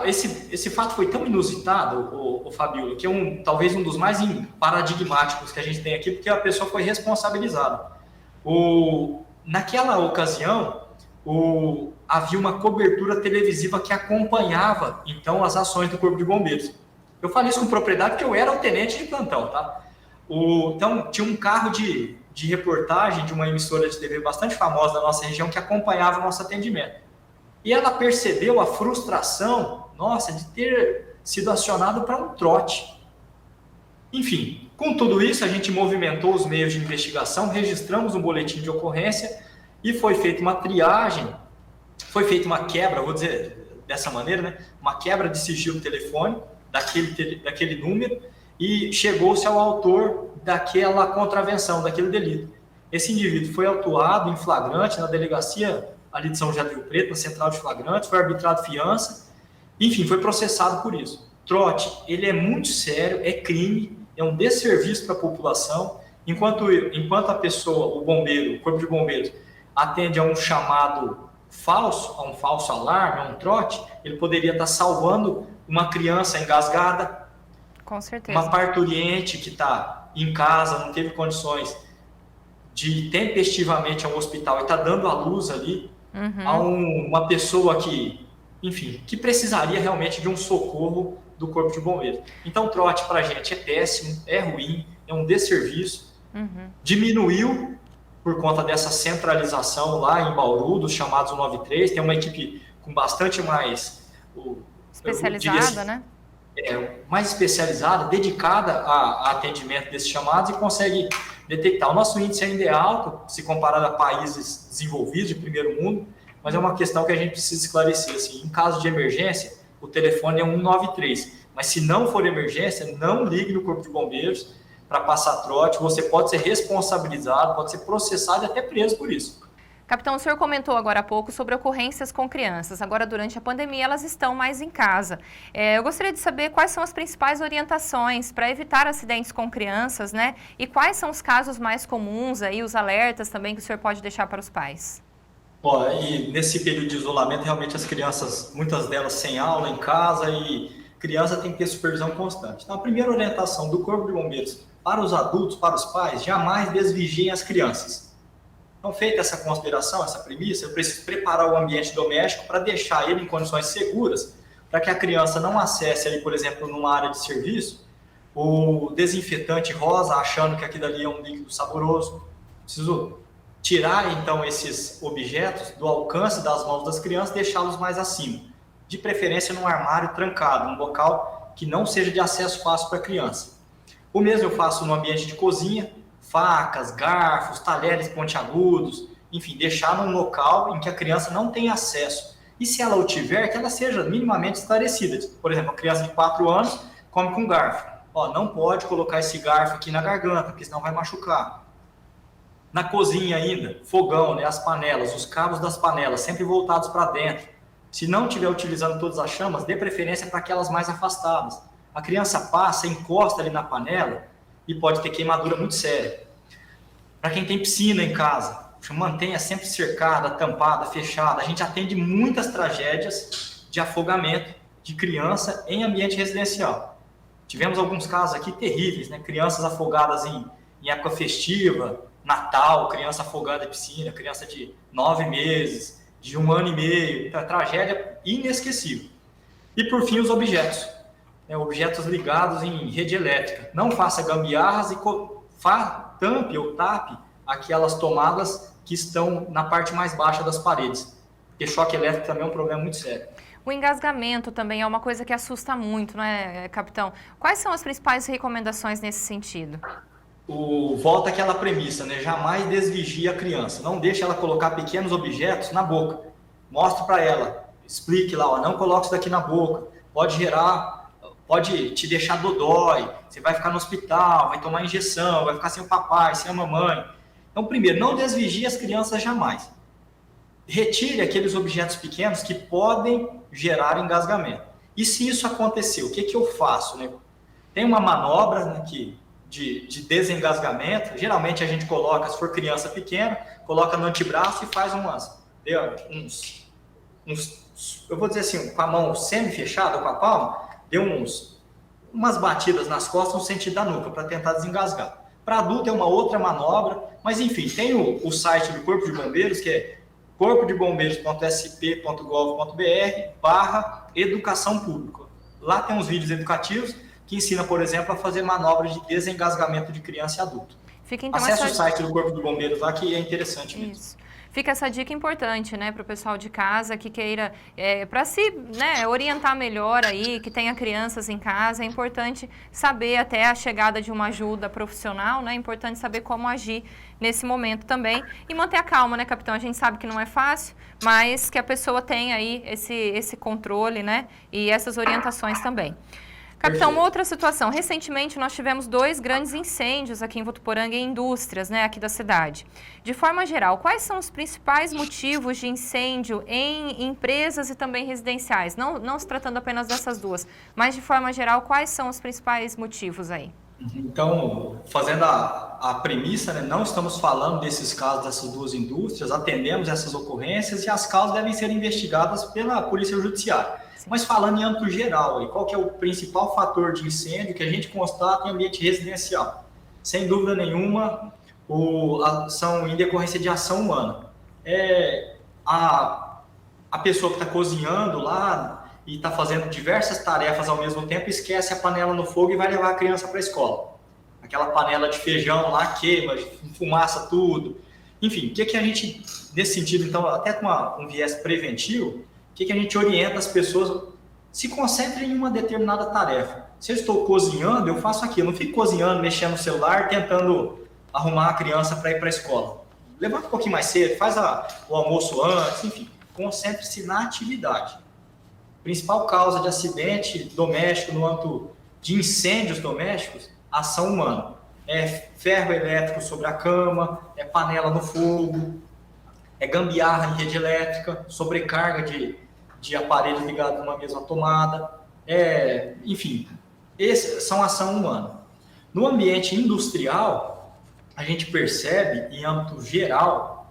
[SPEAKER 2] Esse fato foi tão inusitado, o Fabíola, que é talvez um dos mais paradigmáticos que a gente tem aqui, porque a pessoa foi responsabilizada. Naquela ocasião, havia uma cobertura televisiva que acompanhava, então, as ações do Corpo de Bombeiros. Eu falei isso com propriedade porque eu era o tenente de plantão, tá? Então, tinha um carro de reportagem de uma emissora de TV bastante famosa da nossa região que acompanhava o nosso atendimento. E ela percebeu a frustração, nossa, de ter sido acionado para um trote. Enfim, com tudo isso, a gente movimentou os meios de investigação, registramos um boletim de ocorrência e foi feita uma triagem, foi feita uma quebra, vou dizer dessa maneira, né? Uma quebra de sigilo telefônico daquele número e chegou-se ao autor daquela contravenção, daquele delito. Esse indivíduo foi autuado em flagrante na delegacia ali de São José do Rio Preto, na central de flagrantes, foi arbitrado fiança, enfim, foi processado por isso. Trote, ele é muito sério, é crime, é um desserviço para a população, enquanto a pessoa, o bombeiro, o corpo de bombeiros, atende a um chamado falso, a um falso alarme, a um trote, ele poderia estar salvando uma criança engasgada,
[SPEAKER 1] com certeza,
[SPEAKER 2] uma parturiente que está em casa, não teve condições de ir tempestivamente ao hospital e está dando à luz ali, a uma pessoa que, enfim, que precisaria realmente de um socorro do corpo de bombeiros. Então, o trote para a gente é péssimo, é ruim, é um desserviço. Diminuiu por conta dessa centralização lá em Bauru, dos chamados 193, tem uma equipe com bastante mais...
[SPEAKER 1] especializada, né?
[SPEAKER 2] Mais especializada, dedicada a atendimento desses chamados e consegue detectar. O nosso índice ainda é alto, se comparado a países desenvolvidos de primeiro mundo, mas é uma questão que a gente precisa esclarecer. Assim, em caso de emergência, o telefone é 193, mas se não for emergência, não ligue no Corpo de Bombeiros para passar trote, você pode ser responsabilizado, pode ser processado e até preso por isso.
[SPEAKER 1] Capitão, o senhor comentou agora há pouco sobre ocorrências com crianças. Agora, durante a pandemia, elas estão mais em casa. Eu gostaria de saber quais são as principais orientações para evitar acidentes com crianças, né? E quais são os casos mais comuns, aí, os alertas também que o senhor pode deixar para os pais?
[SPEAKER 2] E nesse período de isolamento, realmente as crianças, muitas delas sem aula, em casa, e criança tem que ter supervisão constante. Então, a primeira orientação do Corpo de Bombeiros para os adultos, para os pais, jamais desvigiem as crianças. Então, feita essa consideração, essa premissa, eu preciso preparar o ambiente doméstico para deixar ele em condições seguras, para que a criança não acesse ali, por exemplo, numa área de serviço, o desinfetante rosa, achando que aquilo ali é um líquido saboroso. Preciso tirar, então, esses objetos do alcance das mãos das crianças, deixá-los mais acima. De preferência num armário trancado, num local que não seja de acesso fácil para a criança. O mesmo eu faço no ambiente de cozinha, facas, garfos, talheres pontiagudos, enfim, deixar num local em que a criança não tem acesso. E se ela o tiver, que ela seja minimamente esclarecida. Por exemplo, a criança de 4 anos come com garfo. Não pode colocar esse garfo aqui na garganta, porque senão vai machucar. Na cozinha ainda, fogão, né, as panelas, os cabos das panelas sempre voltados para dentro. Se não estiver utilizando todas as chamas, dê preferência para aquelas mais afastadas. A criança passa, encosta ali na panela, e pode ter queimadura muito séria. Para quem tem piscina em casa, mantenha sempre cercada, tampada, fechada. A gente atende muitas tragédias de afogamento de criança em ambiente residencial. Tivemos alguns casos aqui terríveis, né? Crianças afogadas em época festiva, Natal, criança afogada em piscina, criança de 9 meses, de 1 ano e meio. Então, tragédia inesquecível. E por fim, os objetos. Objetos ligados em rede elétrica. Não faça gambiarras e tampe ou tape aquelas tomadas que estão na parte mais baixa das paredes. Porque choque elétrico também é um problema muito sério.
[SPEAKER 1] O engasgamento também é uma coisa que assusta muito, não é, capitão? Quais são as principais recomendações nesse sentido?
[SPEAKER 2] Volta àquela premissa, né? Jamais desvigie a criança. Não deixe ela colocar pequenos objetos na boca. Mostre para ela. Explique lá, não coloque isso daqui na boca. Pode te deixar dodói, você vai ficar no hospital, vai tomar injeção, vai ficar sem o papai, sem a mamãe. Então, primeiro, não desvigie as crianças jamais. Retire aqueles objetos pequenos que podem gerar engasgamento. E se isso acontecer, o que eu faço? Né? Tem uma manobra, né, de desengasgamento, geralmente a gente coloca, se for criança pequena, coloca no antebraço e faz eu vou dizer assim, com a mão semi-fechada, com a palma, deu umas batidas nas costas no sentido da nuca, para tentar desengasgar. Para adulto é uma outra manobra, mas enfim, tem o site do Corpo de Bombeiros, que é corpodeBombeiros.sp.gov.br/educação pública. Lá tem uns vídeos educativos que ensinam, por exemplo, a fazer manobras de desengasgamento de criança e adulto.
[SPEAKER 1] Fica, então,
[SPEAKER 2] acesse o site do Corpo de Bombeiros lá, que é interessante mesmo.
[SPEAKER 1] Isso. fica essa dica importante, né, para o pessoal de casa que queira, para se, né, orientar melhor aí, que tenha crianças em casa, é importante saber até a chegada de uma ajuda profissional, né, é importante saber como agir nesse momento também e manter a calma, né, capitão? A gente sabe que não é fácil, mas que a pessoa tenha aí esse controle, né, e essas orientações também. Capitão, uma outra situação. Recentemente, nós tivemos 2 grandes incêndios aqui em Votuporanga em indústrias, né, aqui da cidade. De forma geral, quais são os principais motivos de incêndio em empresas e também residenciais? Não se tratando apenas dessas duas, mas de forma geral, quais são os principais motivos aí?
[SPEAKER 2] Então, fazendo a premissa, né, não estamos falando desses casos dessas 2 indústrias, atendemos essas ocorrências e as causas devem ser investigadas pela Polícia Judiciária. Mas falando em âmbito geral, qual que é o principal fator de incêndio que a gente constata em ambiente residencial? Sem dúvida nenhuma, são em decorrência de ação humana. A pessoa que está cozinhando lá e está fazendo diversas tarefas ao mesmo tempo, esquece a panela no fogo e vai levar a criança para a escola. Aquela panela de feijão lá queima, fumaça tudo. Enfim, o que a gente, nesse sentido, então, até com um viés preventivo, o que a gente orienta as pessoas? Se concentrem em uma determinada tarefa. Se eu estou cozinhando, eu faço aquilo. Eu não fico cozinhando, mexendo no celular, tentando arrumar a criança para ir para a escola. Levanta um pouquinho mais cedo, faz o almoço antes, enfim. Concentre-se na atividade. Principal causa de acidente doméstico no âmbito de incêndios domésticos, ação humana. É ferro elétrico sobre a cama, é panela no fogo, é gambiarra em rede elétrica, sobrecarga de aparelhos ligados numa mesma tomada, enfim, esses são ação humana. No ambiente industrial, a gente percebe, em âmbito geral,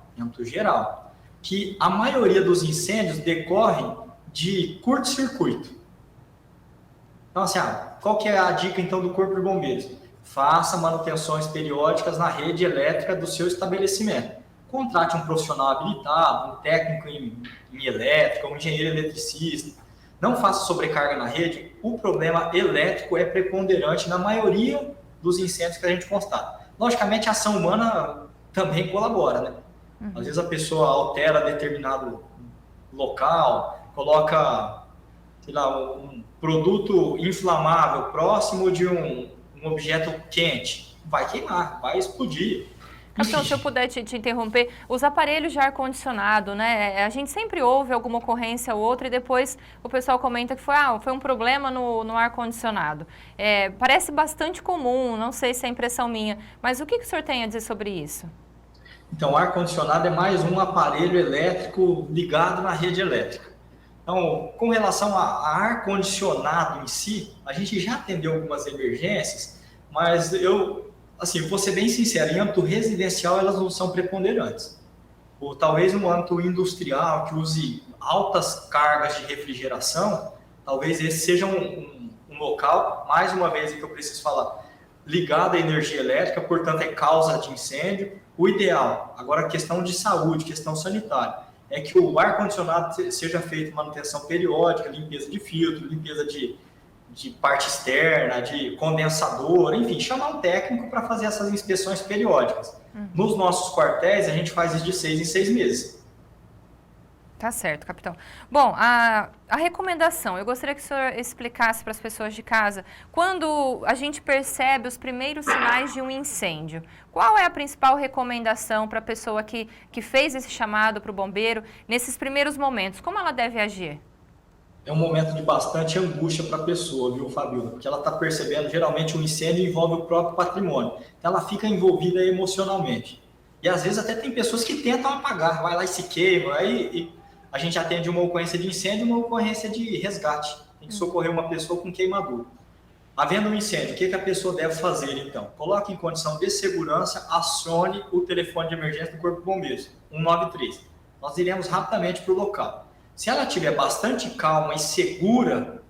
[SPEAKER 2] que a maioria dos incêndios decorrem de curto-circuito. Então, assim, qual que é a dica, então, do Corpo de Bombeiros? Faça manutenções periódicas na rede elétrica do seu estabelecimento. Contrate um profissional habilitado, um técnico em elétrica, um engenheiro eletricista. Não faça sobrecarga na rede. O problema elétrico é preponderante na maioria dos incêndios que a gente constata. Logicamente, a ação humana também colabora, né? Às vezes a pessoa altera determinado local, coloca, sei lá, um produto inflamável próximo de um objeto quente. Vai queimar, vai explodir.
[SPEAKER 1] Capitão, se eu puder te interromper, os aparelhos de ar-condicionado, né? A gente sempre ouve alguma ocorrência ou outra e depois o pessoal comenta que foi um problema no ar-condicionado. Parece bastante comum, não sei se é impressão minha, mas o que o senhor tem a dizer sobre isso?
[SPEAKER 2] Então, o ar-condicionado é mais um aparelho elétrico ligado na rede elétrica. Então, com relação a ar-condicionado em si, a gente já atendeu algumas emergências, mas vou ser bem sincero, em âmbito residencial elas não são preponderantes. Ou talvez no âmbito industrial, que use altas cargas de refrigeração, talvez esse seja um local, mais uma vez que eu preciso falar, ligado à energia elétrica, portanto é causa de incêndio. O ideal, agora questão de saúde, questão sanitária, é que o ar-condicionado seja feito manutenção periódica, limpeza de filtro, limpeza de parte externa, de condensador, enfim, chamar um técnico para fazer essas inspeções periódicas. Nos nossos quartéis, a gente faz isso de 6 em 6 meses.
[SPEAKER 1] Tá certo, capitão. Bom, a recomendação, eu gostaria que o senhor explicasse para as pessoas de casa, quando a gente percebe os primeiros sinais de um incêndio, qual é a principal recomendação para a pessoa que fez esse chamado para o bombeiro nesses primeiros momentos? Como ela deve agir?
[SPEAKER 2] É um momento de bastante angústia para a pessoa, viu, Fabiola? Porque ela está percebendo, geralmente, um incêndio envolve o próprio patrimônio. Então, ela fica envolvida emocionalmente. E, às vezes, até tem pessoas que tentam apagar, vai lá e se queima. Aí a gente atende uma ocorrência de incêndio e uma ocorrência de resgate. Tem que socorrer uma pessoa com queimadura. Havendo um incêndio, o que a pessoa deve fazer, então? Coloque em condição de segurança, acione o telefone de emergência do Corpo de Bombeiros, 193. Nós iremos rapidamente para o local. Se ela tiver bastante calma e segura,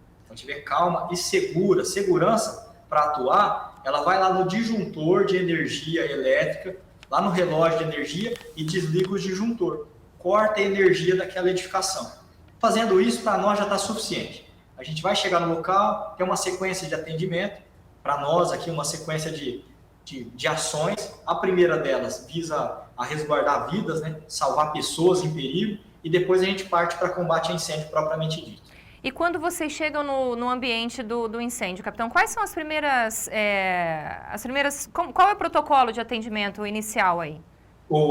[SPEAKER 2] segurança para atuar, ela vai lá no disjuntor de energia elétrica, lá no relógio de energia e desliga o disjuntor. Corta a energia daquela edificação. Fazendo isso, para nós já está suficiente. A gente vai chegar no local, tem uma sequência de atendimento, para nós aqui uma sequência de de ações. A primeira delas visa a resguardar vidas, né? Salvar pessoas em perigo, e depois a gente parte para combate a incêndio propriamente dito.
[SPEAKER 1] E quando vocês chegam no ambiente do incêndio, capitão, quais são as primeiras... qual é o protocolo de atendimento inicial aí?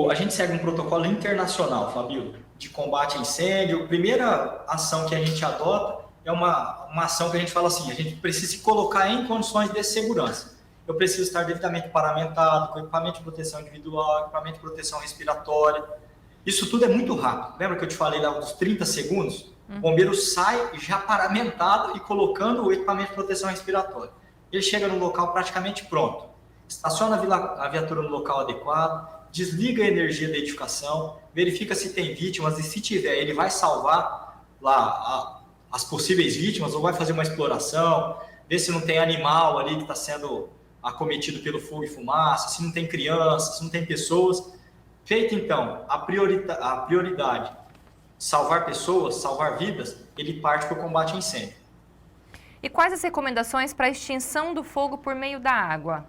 [SPEAKER 2] A gente segue um protocolo internacional, Fabíola, de combate a incêndio. A primeira ação que a gente adota é uma ação que a gente fala assim: a gente precisa se colocar em condições de segurança. Eu preciso estar devidamente paramentado, com equipamento de proteção individual, equipamento de proteção respiratória. Isso tudo é muito rápido. Lembra que eu te falei lá dos 30 segundos? O bombeiro sai já paramentado e colocando o equipamento de proteção respiratória. Ele chega no local praticamente pronto. Estaciona a viatura no local adequado, desliga a energia da edificação, verifica se tem vítimas, e se tiver, ele vai salvar lá as possíveis vítimas, ou vai fazer uma exploração, ver se não tem animal ali que está sendo acometido pelo fogo e fumaça, se não tem crianças, se não tem pessoas. Feita então a prioridade, salvar pessoas, salvar vidas, ele parte para o combate a incêndio.
[SPEAKER 1] E quais as recomendações para a extinção do fogo por meio da água?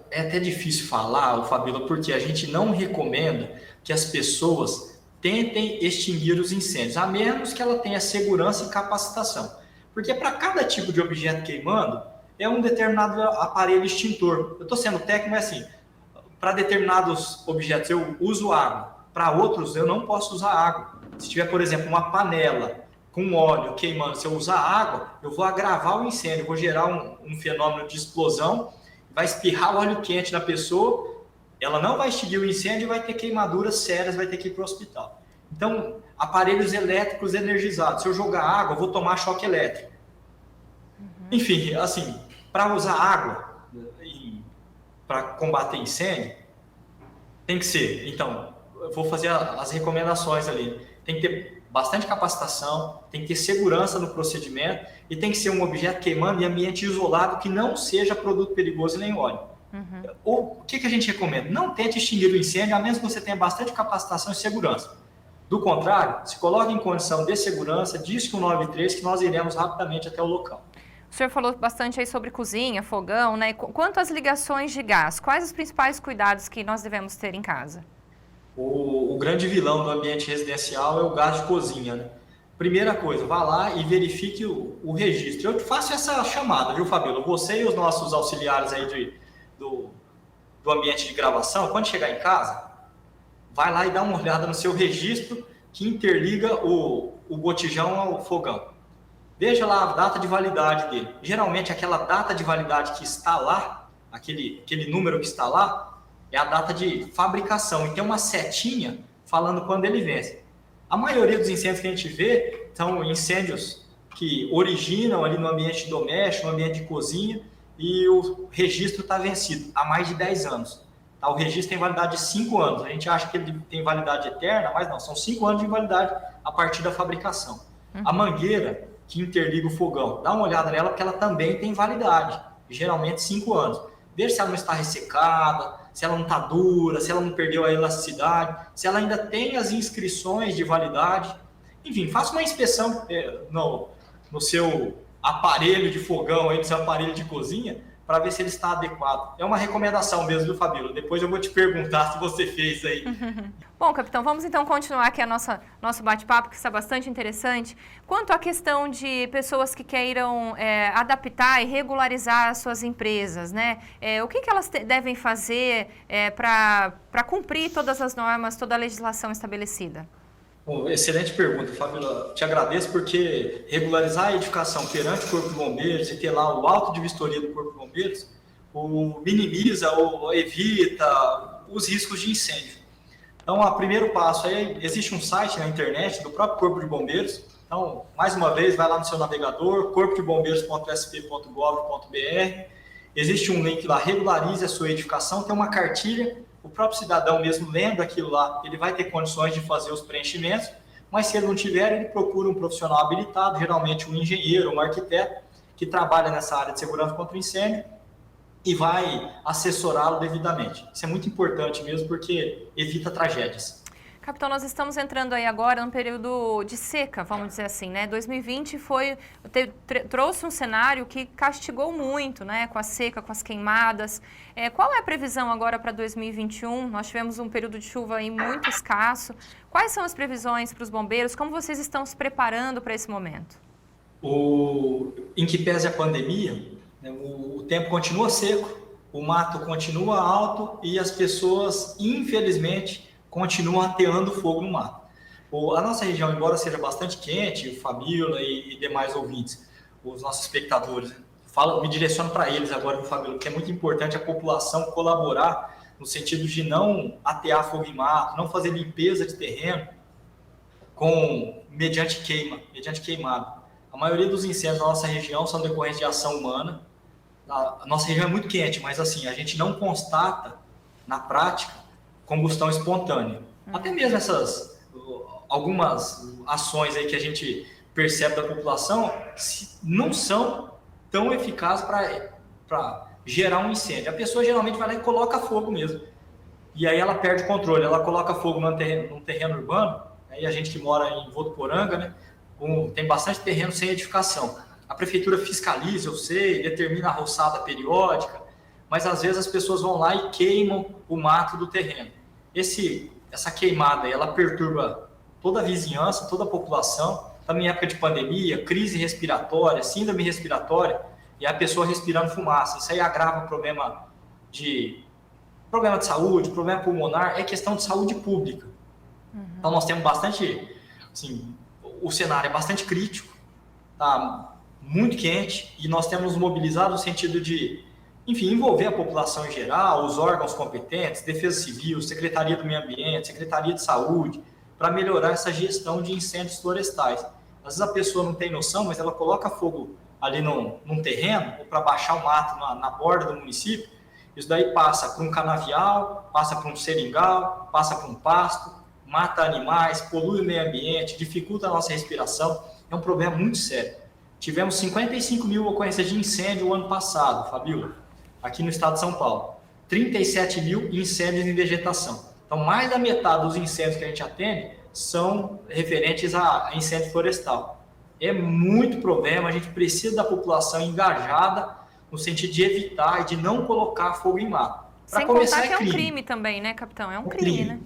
[SPEAKER 2] É até difícil falar, Fabíola, porque a gente não recomenda que as pessoas tentem extinguir os incêndios, a menos que ela tenha segurança e capacitação. Porque para cada tipo de objeto queimando, é um determinado aparelho extintor. Eu estou sendo técnico, mas assim, para determinados objetos eu uso água, para outros eu não posso usar água. Se tiver, por exemplo, uma panela com óleo queimando, se eu usar água, eu vou agravar o incêndio, vou gerar um fenômeno de explosão, vai espirrar o óleo quente na pessoa, ela não vai extinguir o incêndio e vai ter queimaduras sérias, vai ter que ir para o hospital. Então, aparelhos elétricos energizados, se eu jogar água, eu vou tomar choque elétrico. Enfim, assim, para usar água para combater incêndio, tem que ser, então, eu vou fazer as recomendações ali, tem que ter bastante capacitação, tem que ter segurança no procedimento e tem que ser um objeto queimando em ambiente isolado que não seja produto perigoso nem óleo. O que a gente recomenda? Não tente extinguir o incêndio, a menos que você tenha bastante capacitação e segurança. Do contrário, se coloque em condição de segurança, diz que o 93 que nós iremos rapidamente até o local.
[SPEAKER 1] O senhor falou bastante aí sobre cozinha, fogão, né? Quanto às ligações de gás, quais os principais cuidados que nós devemos ter em casa?
[SPEAKER 2] O grande vilão do ambiente residencial é o gás de cozinha, né? Primeira coisa, vá lá e verifique o registro. Eu faço essa chamada, viu, Fabíola? Você e os nossos auxiliares aí do ambiente de gravação, quando chegar em casa, vai lá e dá uma olhada no seu registro que interliga o botijão ao fogão. Veja lá a data de validade dele. Geralmente aquela data de validade que está lá, aquele número que está lá, é a data de fabricação. E tem uma setinha falando quando ele vence. A maioria dos incêndios que a gente vê são incêndios que originam ali no ambiente doméstico, no ambiente de cozinha, e o registro está vencido há mais de 10 anos. Tá? O registro tem validade de 5 anos. A gente acha que ele tem validade eterna, mas não, são 5 anos de validade a partir da fabricação. A mangueira que interliga o fogão, dá uma olhada nela, porque ela também tem validade, geralmente 5 anos. Veja se ela não está ressecada, se ela não está dura, se ela não perdeu a elasticidade, se ela ainda tem as inscrições de validade. Enfim, faça uma inspeção no seu aparelho de fogão, aí, no seu aparelho de cozinha, para ver se ele está adequado. É uma recomendação mesmo, viu, Fabíola? Depois eu vou te perguntar se você fez aí.
[SPEAKER 1] Bom, capitão, vamos então continuar aqui nosso bate-papo, que está bastante interessante. Quanto à questão de pessoas que queiram adaptar e regularizar as suas empresas, né? O que elas devem fazer para cumprir todas as normas, toda a legislação estabelecida?
[SPEAKER 2] Bom, excelente pergunta, Fabíola. Te agradeço porque regularizar a edificação perante o Corpo de Bombeiros e ter lá o auto de vistoria do Corpo de Bombeiros minimiza ou evita os riscos de incêndio. Então, o primeiro passo é, existe um site na internet do próprio Corpo de Bombeiros. Então, mais uma vez, vai lá no seu navegador, corpodebombeiros.sp.gov.br. Existe um link lá, regularize a sua edificação, tem uma cartilha. O próprio cidadão mesmo lendo aquilo lá, ele vai ter condições de fazer os preenchimentos, mas se ele não tiver, ele procura um profissional habilitado, geralmente um engenheiro, um arquiteto, que trabalha nessa área de segurança contra incêndio e vai assessorá-lo devidamente. Isso é muito importante mesmo, porque evita tragédias.
[SPEAKER 1] Capitão, nós estamos entrando aí agora num período de seca, vamos dizer assim, né? 2020 trouxe um cenário que castigou muito, né? Com a seca, com as queimadas. Qual é a previsão agora para 2021? Nós tivemos um período de chuva aí muito escasso. Quais são as previsões para os bombeiros? Como vocês estão se preparando para esse momento?
[SPEAKER 2] Em que pese a pandemia, né, o tempo continua seco, o mato continua alto e as pessoas, infelizmente, continuam ateando fogo no mato. A nossa região, embora seja bastante quente, o Fabíola e demais ouvintes, os nossos espectadores, me direciono para eles agora, no Fabíola, que é muito importante a população colaborar no sentido de não atear fogo em mato, não fazer limpeza de terreno mediante queimado. A maioria dos incêndios da nossa região são decorrentes de ação humana. A nossa região é muito quente, mas assim, a gente não constata, na prática, combustão espontânea. Até mesmo algumas ações aí que a gente percebe da população não são tão eficazes para gerar um incêndio. A pessoa geralmente vai lá e coloca fogo mesmo. E aí ela perde o controle, ela coloca fogo num terreno urbano, e a gente que mora em Votuporanga, né, tem bastante terreno sem edificação. A prefeitura fiscaliza, eu sei, determina a roçada periódica, mas às vezes as pessoas vão lá e queimam o mato do terreno. Essa queimada, ela perturba toda a vizinhança, toda a população. Também em época de pandemia, crise respiratória, síndrome respiratória, e a pessoa respirando fumaça. Isso aí agrava problema de saúde, problema pulmonar, é questão de saúde pública. Então nós temos bastante, assim, o cenário é bastante crítico, tá muito quente, e nós temos mobilizado no sentido de, enfim, envolver a população em geral, os órgãos competentes, Defesa Civil, Secretaria do Meio Ambiente, Secretaria de Saúde, para melhorar essa gestão de incêndios florestais. Às vezes a pessoa não tem noção, mas ela coloca fogo ali num terreno, ou para baixar o mato na borda do município, isso daí passa por um canavial, passa por um seringal, passa por um pasto, mata animais, polui o meio ambiente, dificulta a nossa respiração, é um problema muito sério. Tivemos 55 mil ocorrências de incêndio o ano passado, Fabíola, aqui no estado de São Paulo. 37 mil incêndios em vegetação. Então, mais da metade dos incêndios que a gente atende são referentes a incêndio florestal. É muito problema, a gente precisa da população engajada no sentido de evitar e de não colocar fogo em mato.
[SPEAKER 1] Sem contar que é um crime também, né, capitão? É um crime, né?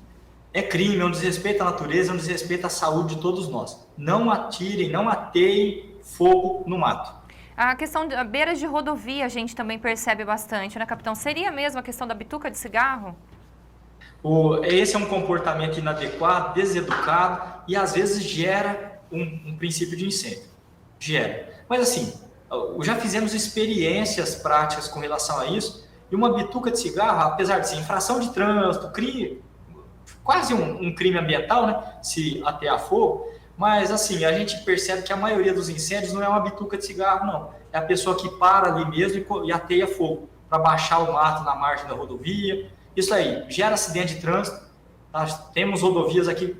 [SPEAKER 2] É crime, é um desrespeito à natureza, é um desrespeito à saúde de todos nós. Não atirem, não ateiem fogo no mato.
[SPEAKER 1] A questão de beiras de rodovia a gente também percebe bastante, né, capitão? Seria mesmo a questão da bituca de cigarro?
[SPEAKER 2] Esse é um comportamento inadequado, deseducado e às vezes gera um princípio de incêndio. Gera. Mas assim, já fizemos experiências práticas com relação a isso e uma bituca de cigarro, apesar de ser infração de trânsito, quase um crime ambiental, né, se atear fogo, mas assim, a gente percebe que a maioria dos incêndios não é uma bituca de cigarro, não. É a pessoa que para ali mesmo e ateia fogo para baixar o mato na margem da rodovia. Isso aí gera acidente de trânsito. Tá? Temos rodovias aqui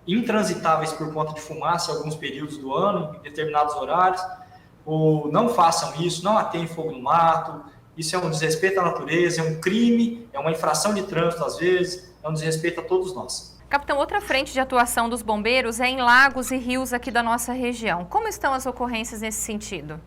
[SPEAKER 2] intransitáveis por conta de fumaça em alguns períodos do ano, em determinados horários. Não façam isso, não ateiem fogo no mato. Isso é um desrespeito à natureza, é um crime, é uma infração de trânsito às vezes, é um desrespeito a todos nós.
[SPEAKER 1] Capitão, outra frente de atuação dos bombeiros é em lagos e rios aqui da nossa região. Como estão as ocorrências nesse sentido?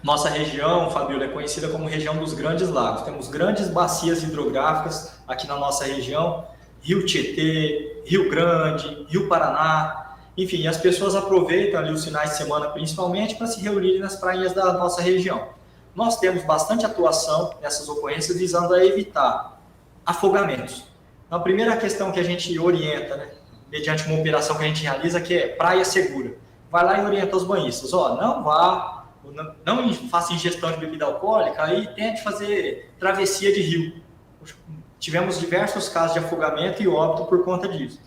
[SPEAKER 2] Nossa região, Fabíola, é conhecida como região dos grandes lagos. Temos grandes bacias hidrográficas aqui na nossa região, Rio Tietê, Rio Grande, Rio Paraná. Enfim, as pessoas aproveitam ali os finais de semana, principalmente, para se reunirem nas praias da nossa região. Nós temos bastante atuação nessas ocorrências visando a evitar afogamentos. Então, a primeira questão que a gente orienta, né, mediante uma operação que a gente realiza, que é praia segura. Vai lá e orienta os banhistas. Não vá, não faça ingestão de bebida alcoólica, aí tente fazer travessia de rio. Tivemos diversos casos de afogamento e óbito por conta disso.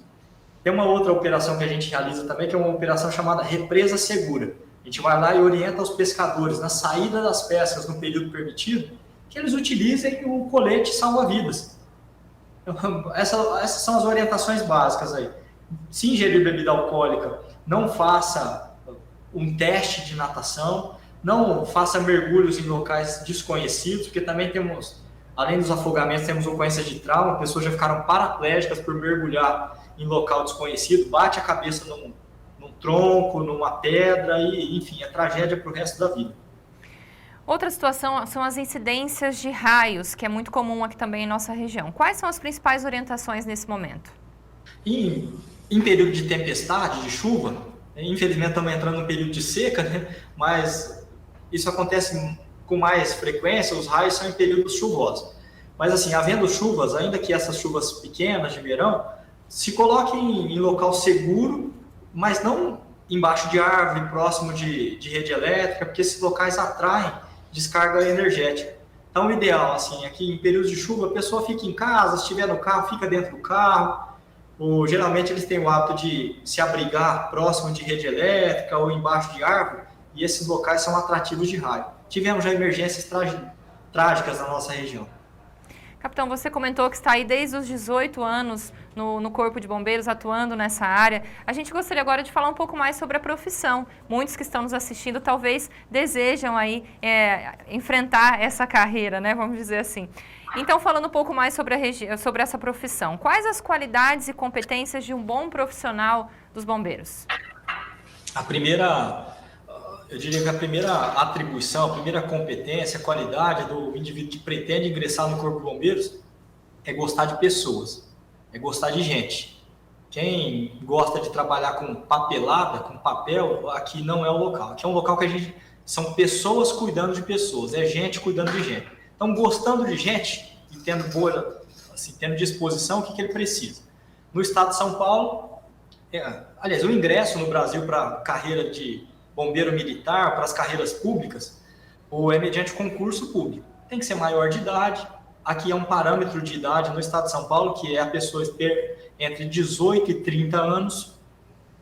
[SPEAKER 2] Tem uma outra operação que a gente realiza também, que é uma operação chamada represa segura. A gente vai lá e orienta os pescadores na saída das pescas no período permitido, que eles utilizem o colete salva-vidas. Essas são as orientações básicas aí. Se ingerir bebida alcoólica, não faça um teste de natação, não faça mergulhos em locais desconhecidos, porque também temos, além dos afogamentos, temos ocorrências de trauma, pessoas já ficaram paraplégicas por mergulhar em local desconhecido, bate a cabeça num tronco, numa pedra e, enfim, é tragédia para o resto da vida.
[SPEAKER 1] Outra situação são as incidências de raios, que é muito comum aqui também em nossa região. Quais são as principais orientações nesse momento?
[SPEAKER 2] Em período de tempestade, de chuva, infelizmente estamos entrando no período de seca, né? Mas isso acontece com mais frequência, os raios são em períodos chuvosos. Mas assim, havendo chuvas, ainda que essas chuvas pequenas de verão, se coloque em local seguro, mas não embaixo de árvore, próximo de rede elétrica, porque esses locais atraem descarga energética. Então, o ideal, assim, é que em períodos de chuva a pessoa fique em casa, se estiver no carro, fica dentro do carro. Ou, geralmente eles têm o hábito de se abrigar próximo de rede elétrica ou embaixo de árvore, e esses locais são atrativos de raio. Tivemos já emergências trágicas na nossa região.
[SPEAKER 1] Capitão, você comentou que está aí desde os 18 anos no Corpo de Bombeiros, atuando nessa área. A gente gostaria agora de falar um pouco mais sobre a profissão. Muitos que estão nos assistindo talvez desejam aí enfrentar essa carreira, né? Vamos dizer assim. Então, falando um pouco mais sobre essa profissão, quais as qualidades e competências de um bom profissional dos bombeiros?
[SPEAKER 2] Eu diria que a primeira atribuição, a primeira competência, a qualidade do indivíduo que pretende ingressar no Corpo de Bombeiros é gostar de pessoas, é gostar de gente. Quem gosta de trabalhar com papelada, com papel, aqui não é o local. Aqui é um local que são pessoas cuidando de pessoas, é gente cuidando de gente. Então, gostando de gente e tendo disposição, o que ele precisa? No estado de São Paulo, aliás, o ingresso no Brasil para a carreira de bombeiro militar, para as carreiras públicas, ou é mediante concurso público. Tem que ser maior de idade. Aqui é um parâmetro de idade no estado de São Paulo, que é a pessoa ter entre 18 e 30 anos.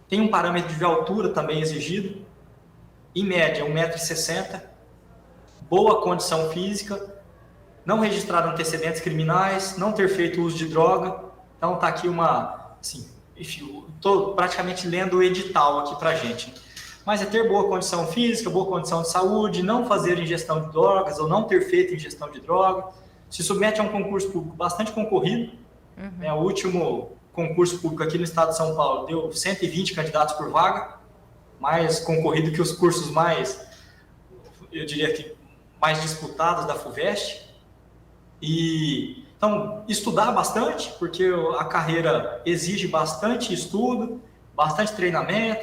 [SPEAKER 2] Tem um parâmetro de altura também exigido, em média 1,60 m, boa condição física, não registrar antecedentes criminais, não ter feito uso de droga. Então está aqui estou praticamente lendo o edital aqui para a gente. Mas é ter boa condição física, boa condição de saúde, não fazer ingestão de drogas ou não ter feito ingestão de droga. Se submete a um concurso público bastante concorrido. O último concurso público aqui no estado de São Paulo deu 120 candidatos por vaga, mais concorrido que os cursos eu diria que mais disputados da FUVEST. Então, estudar bastante, porque a carreira exige bastante estudo, bastante treinamento.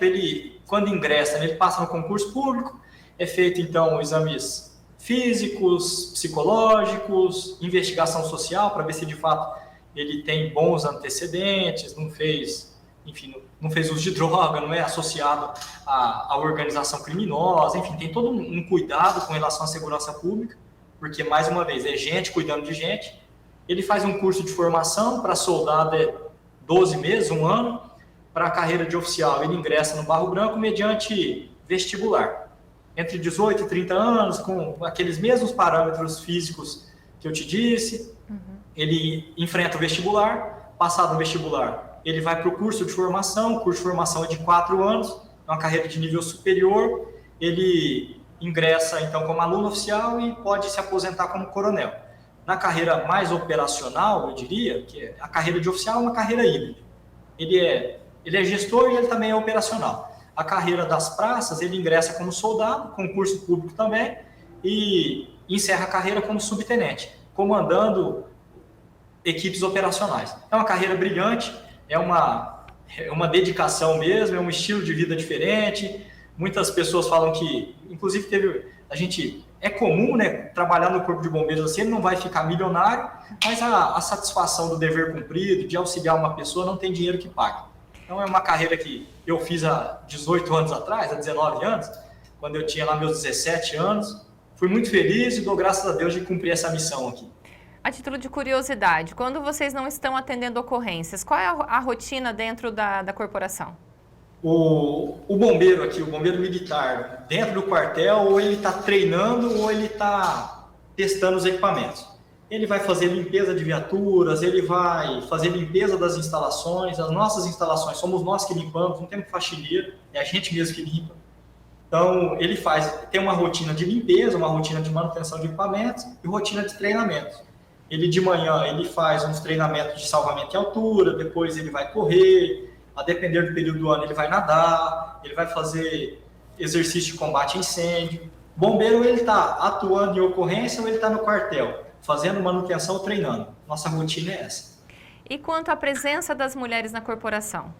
[SPEAKER 2] Quando ingressa, ele passa no concurso público, é feito então exames físicos, psicológicos, investigação social para ver se de fato ele tem bons antecedentes, não fez uso de droga, não é associado à organização criminosa, enfim, tem todo um cuidado com relação à segurança pública, porque mais uma vez é gente cuidando de gente. Ele faz um curso de formação para soldado, 12 meses, 1 ano. Para a carreira de oficial, ele ingressa no Barro Branco mediante vestibular. Entre 18 e 30 anos, com aqueles mesmos parâmetros físicos que eu te disse, ele enfrenta o vestibular. Passado o vestibular, ele vai para o curso de formação. O curso de formação é de 4 anos, é uma carreira de nível superior. Ele ingressa, então, como aluno oficial e pode se aposentar como coronel. Na carreira mais operacional, eu diria, que a carreira de oficial é uma carreira híbrida. Ele é gestor e ele também é operacional. A carreira das praças, ele ingressa como soldado, concurso público também, e encerra a carreira como subtenente, comandando equipes operacionais. É uma carreira brilhante, é uma dedicação mesmo, é um estilo de vida diferente. Muitas pessoas falam que, inclusive é comum, né, trabalhar no Corpo de Bombeiros assim, ele não vai ficar milionário, mas a satisfação do dever cumprido, de auxiliar uma pessoa, não tem dinheiro que pague. Então, é uma carreira que eu fiz há 18 anos atrás, há 19 anos, quando eu tinha lá meus 17 anos. Fui muito feliz e dou graças a Deus de cumprir essa missão aqui.
[SPEAKER 1] A título de curiosidade, quando vocês não estão atendendo ocorrências, qual é a rotina dentro da corporação?
[SPEAKER 2] O bombeiro aqui, o bombeiro militar, dentro do quartel, ou ele está treinando ou ele está testando os equipamentos. Ele vai fazer limpeza de viaturas, ele vai fazer limpeza das instalações. As nossas instalações, somos nós que limpamos, não temos faxineiro, é a gente mesmo que limpa. Então, tem uma rotina de limpeza, uma rotina de manutenção de equipamentos e rotina de treinamento. Ele de manhã ele faz uns treinamentos de salvamento em altura, depois ele vai correr, a depender do período do ano ele vai nadar, ele vai fazer exercício de combate a incêndio. Bombeiro, ele está atuando em ocorrência ou ele está no quartel, fazendo manutenção ou treinando. Nossa rotina é essa.
[SPEAKER 1] E quanto à presença das mulheres na corporação?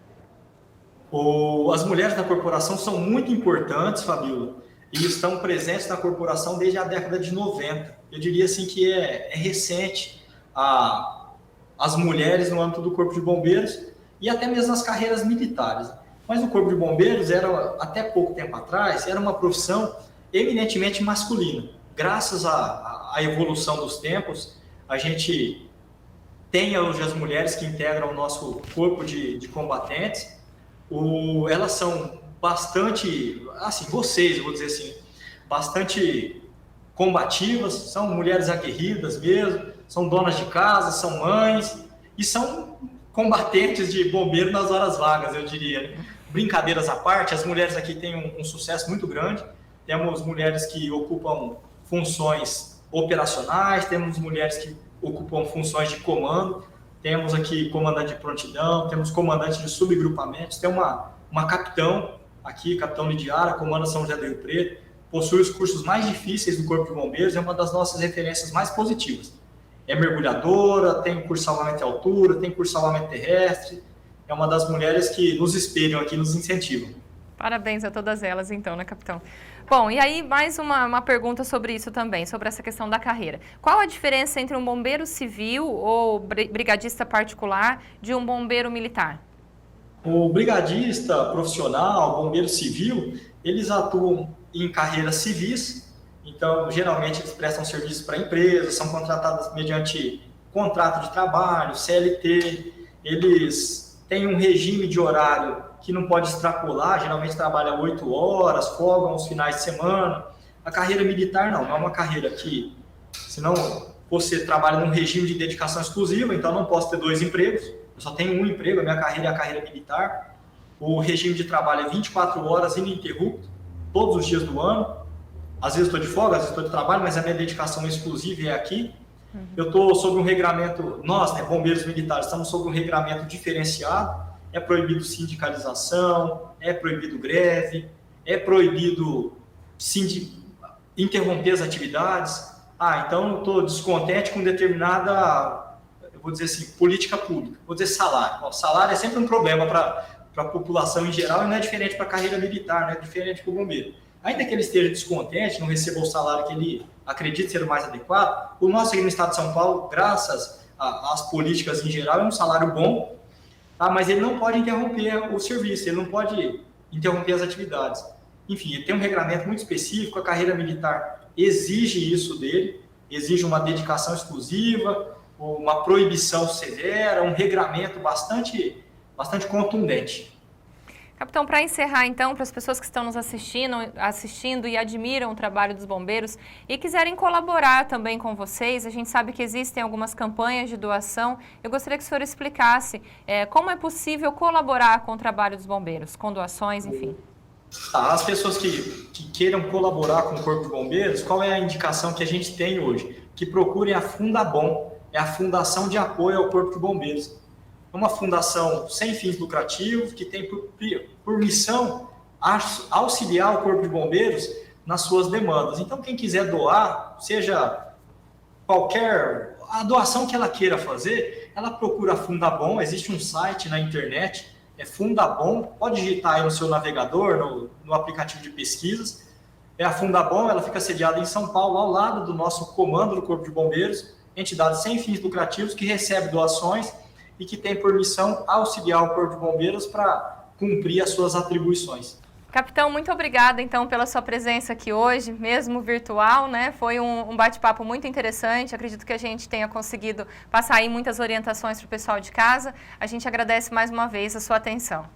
[SPEAKER 2] As mulheres na corporação são muito importantes, Fabíola, e estão presentes na corporação desde a década de 90. Eu diria assim que é recente as mulheres no âmbito do Corpo de Bombeiros e até mesmo nas carreiras militares. Mas o Corpo de Bombeiros, até pouco tempo atrás, era uma profissão eminentemente masculina. Graças à evolução dos tempos, a gente tem hoje as mulheres que integram o nosso corpo de combatentes. Elas são bastante, assim, eu vou dizer assim, bastante combativas, são mulheres aguerridas mesmo, são donas de casa, são mães e são combatentes de bombeiro nas horas vagas, eu diria. Brincadeiras à parte, as mulheres aqui têm um sucesso muito grande. Temos mulheres que ocupam funções operacionais, temos mulheres que ocupam funções de comando, temos aqui comandante de prontidão, temos comandante de subgrupamentos, tem uma capitão aqui, capitão Lidiara, comanda São José do Rio Preto, possui os cursos mais difíceis do Corpo de Bombeiros, é uma das nossas referências mais positivas. É mergulhadora, tem curso de salvamento em altura, tem curso de salvamento terrestre, é uma das mulheres que nos espelham aqui, nos incentivam.
[SPEAKER 1] Parabéns a todas elas, então, né, capitão? Bom, e aí mais uma pergunta sobre isso também, sobre essa questão da carreira. Qual a diferença entre um bombeiro civil ou brigadista particular de um bombeiro militar?
[SPEAKER 2] O brigadista profissional, bombeiro civil, eles atuam em carreiras civis, então geralmente eles prestam serviço para empresas, são contratados mediante contrato de trabalho, CLT, eles têm um regime de horário que não pode extrapolar, geralmente trabalha 8 horas, folgam os finais de semana. A carreira militar não é uma carreira que, senão você trabalha num regime de dedicação exclusiva, então não posso ter 2 empregos, eu só tenho um emprego, a minha carreira é a carreira militar. O regime de trabalho é 24 horas ininterrupto, todos os dias do ano. Às vezes estou de folga, às vezes estou de trabalho, mas a minha dedicação exclusiva é aqui. Eu estou sob um regramento, nós, né, bombeiros militares, estamos sob um regramento diferenciado. É proibido sindicalização, é proibido greve, é proibido interromper as atividades. Então eu estou descontente com determinada, eu vou dizer assim, política pública, vou dizer salário. O salário é sempre um problema para a população em geral e não é diferente para a carreira militar, não é diferente para o bombeiro. Ainda que ele esteja descontente, não receba o salário que ele acredita ser o mais adequado, o nosso aqui no estado de São Paulo, graças às políticas em geral, é um salário bom, mas ele não pode interromper o serviço, ele não pode interromper as atividades. Enfim, ele tem um regramento muito específico, a carreira militar exige isso dele, exige uma dedicação exclusiva, uma proibição severa, um regramento bastante contundente.
[SPEAKER 1] Capitão, para encerrar então, para as pessoas que estão nos assistindo e admiram o trabalho dos bombeiros e quiserem colaborar também com vocês, a gente sabe que existem algumas campanhas de doação. Eu gostaria que o senhor explicasse como é possível colaborar com o trabalho dos bombeiros, com doações, enfim.
[SPEAKER 2] As pessoas que queiram colaborar com o Corpo de Bombeiros, qual é a indicação que a gente tem hoje? Que procurem a Fundabom, é a Fundação de Apoio ao Corpo de Bombeiros. É uma fundação sem fins lucrativos que tem por missão auxiliar o Corpo de Bombeiros nas suas demandas. Então, quem quiser doar, seja a doação que ela queira fazer, ela procura a Fundabom, existe um site na internet, é Fundabom, pode digitar aí no seu navegador, no aplicativo de pesquisas. É a Fundabom, ela fica sediada em São Paulo, ao lado do nosso comando do Corpo de Bombeiros, entidade sem fins lucrativos que recebe doações e que tem por missão auxiliar o Corpo de Bombeiros para cumprir as suas atribuições.
[SPEAKER 1] Capitão, muito obrigada, então, pela sua presença aqui hoje, mesmo virtual, né? Foi um bate-papo muito interessante, acredito que a gente tenha conseguido passar aí muitas orientações para o pessoal de casa. A gente agradece mais uma vez a sua atenção.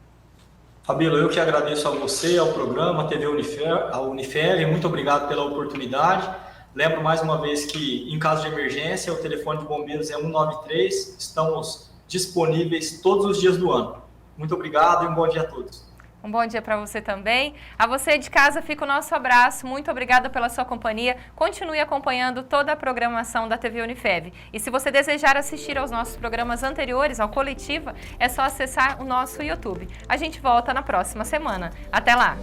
[SPEAKER 2] Fabíola, eu que agradeço a você, ao programa, à TV Unifel, muito obrigado pela oportunidade. Lembro mais uma vez que, em caso de emergência, o telefone de bombeiros é 193, estamos disponíveis todos os dias do ano. Muito obrigado e um bom dia a todos.
[SPEAKER 1] Um bom dia para você também. A você de casa fica o nosso abraço. Muito obrigada pela sua companhia. Continue acompanhando toda a programação da TV Unifev. E se você desejar assistir aos nossos programas anteriores, ao Coletiva, é só acessar o nosso YouTube. A gente volta na próxima semana. Até lá!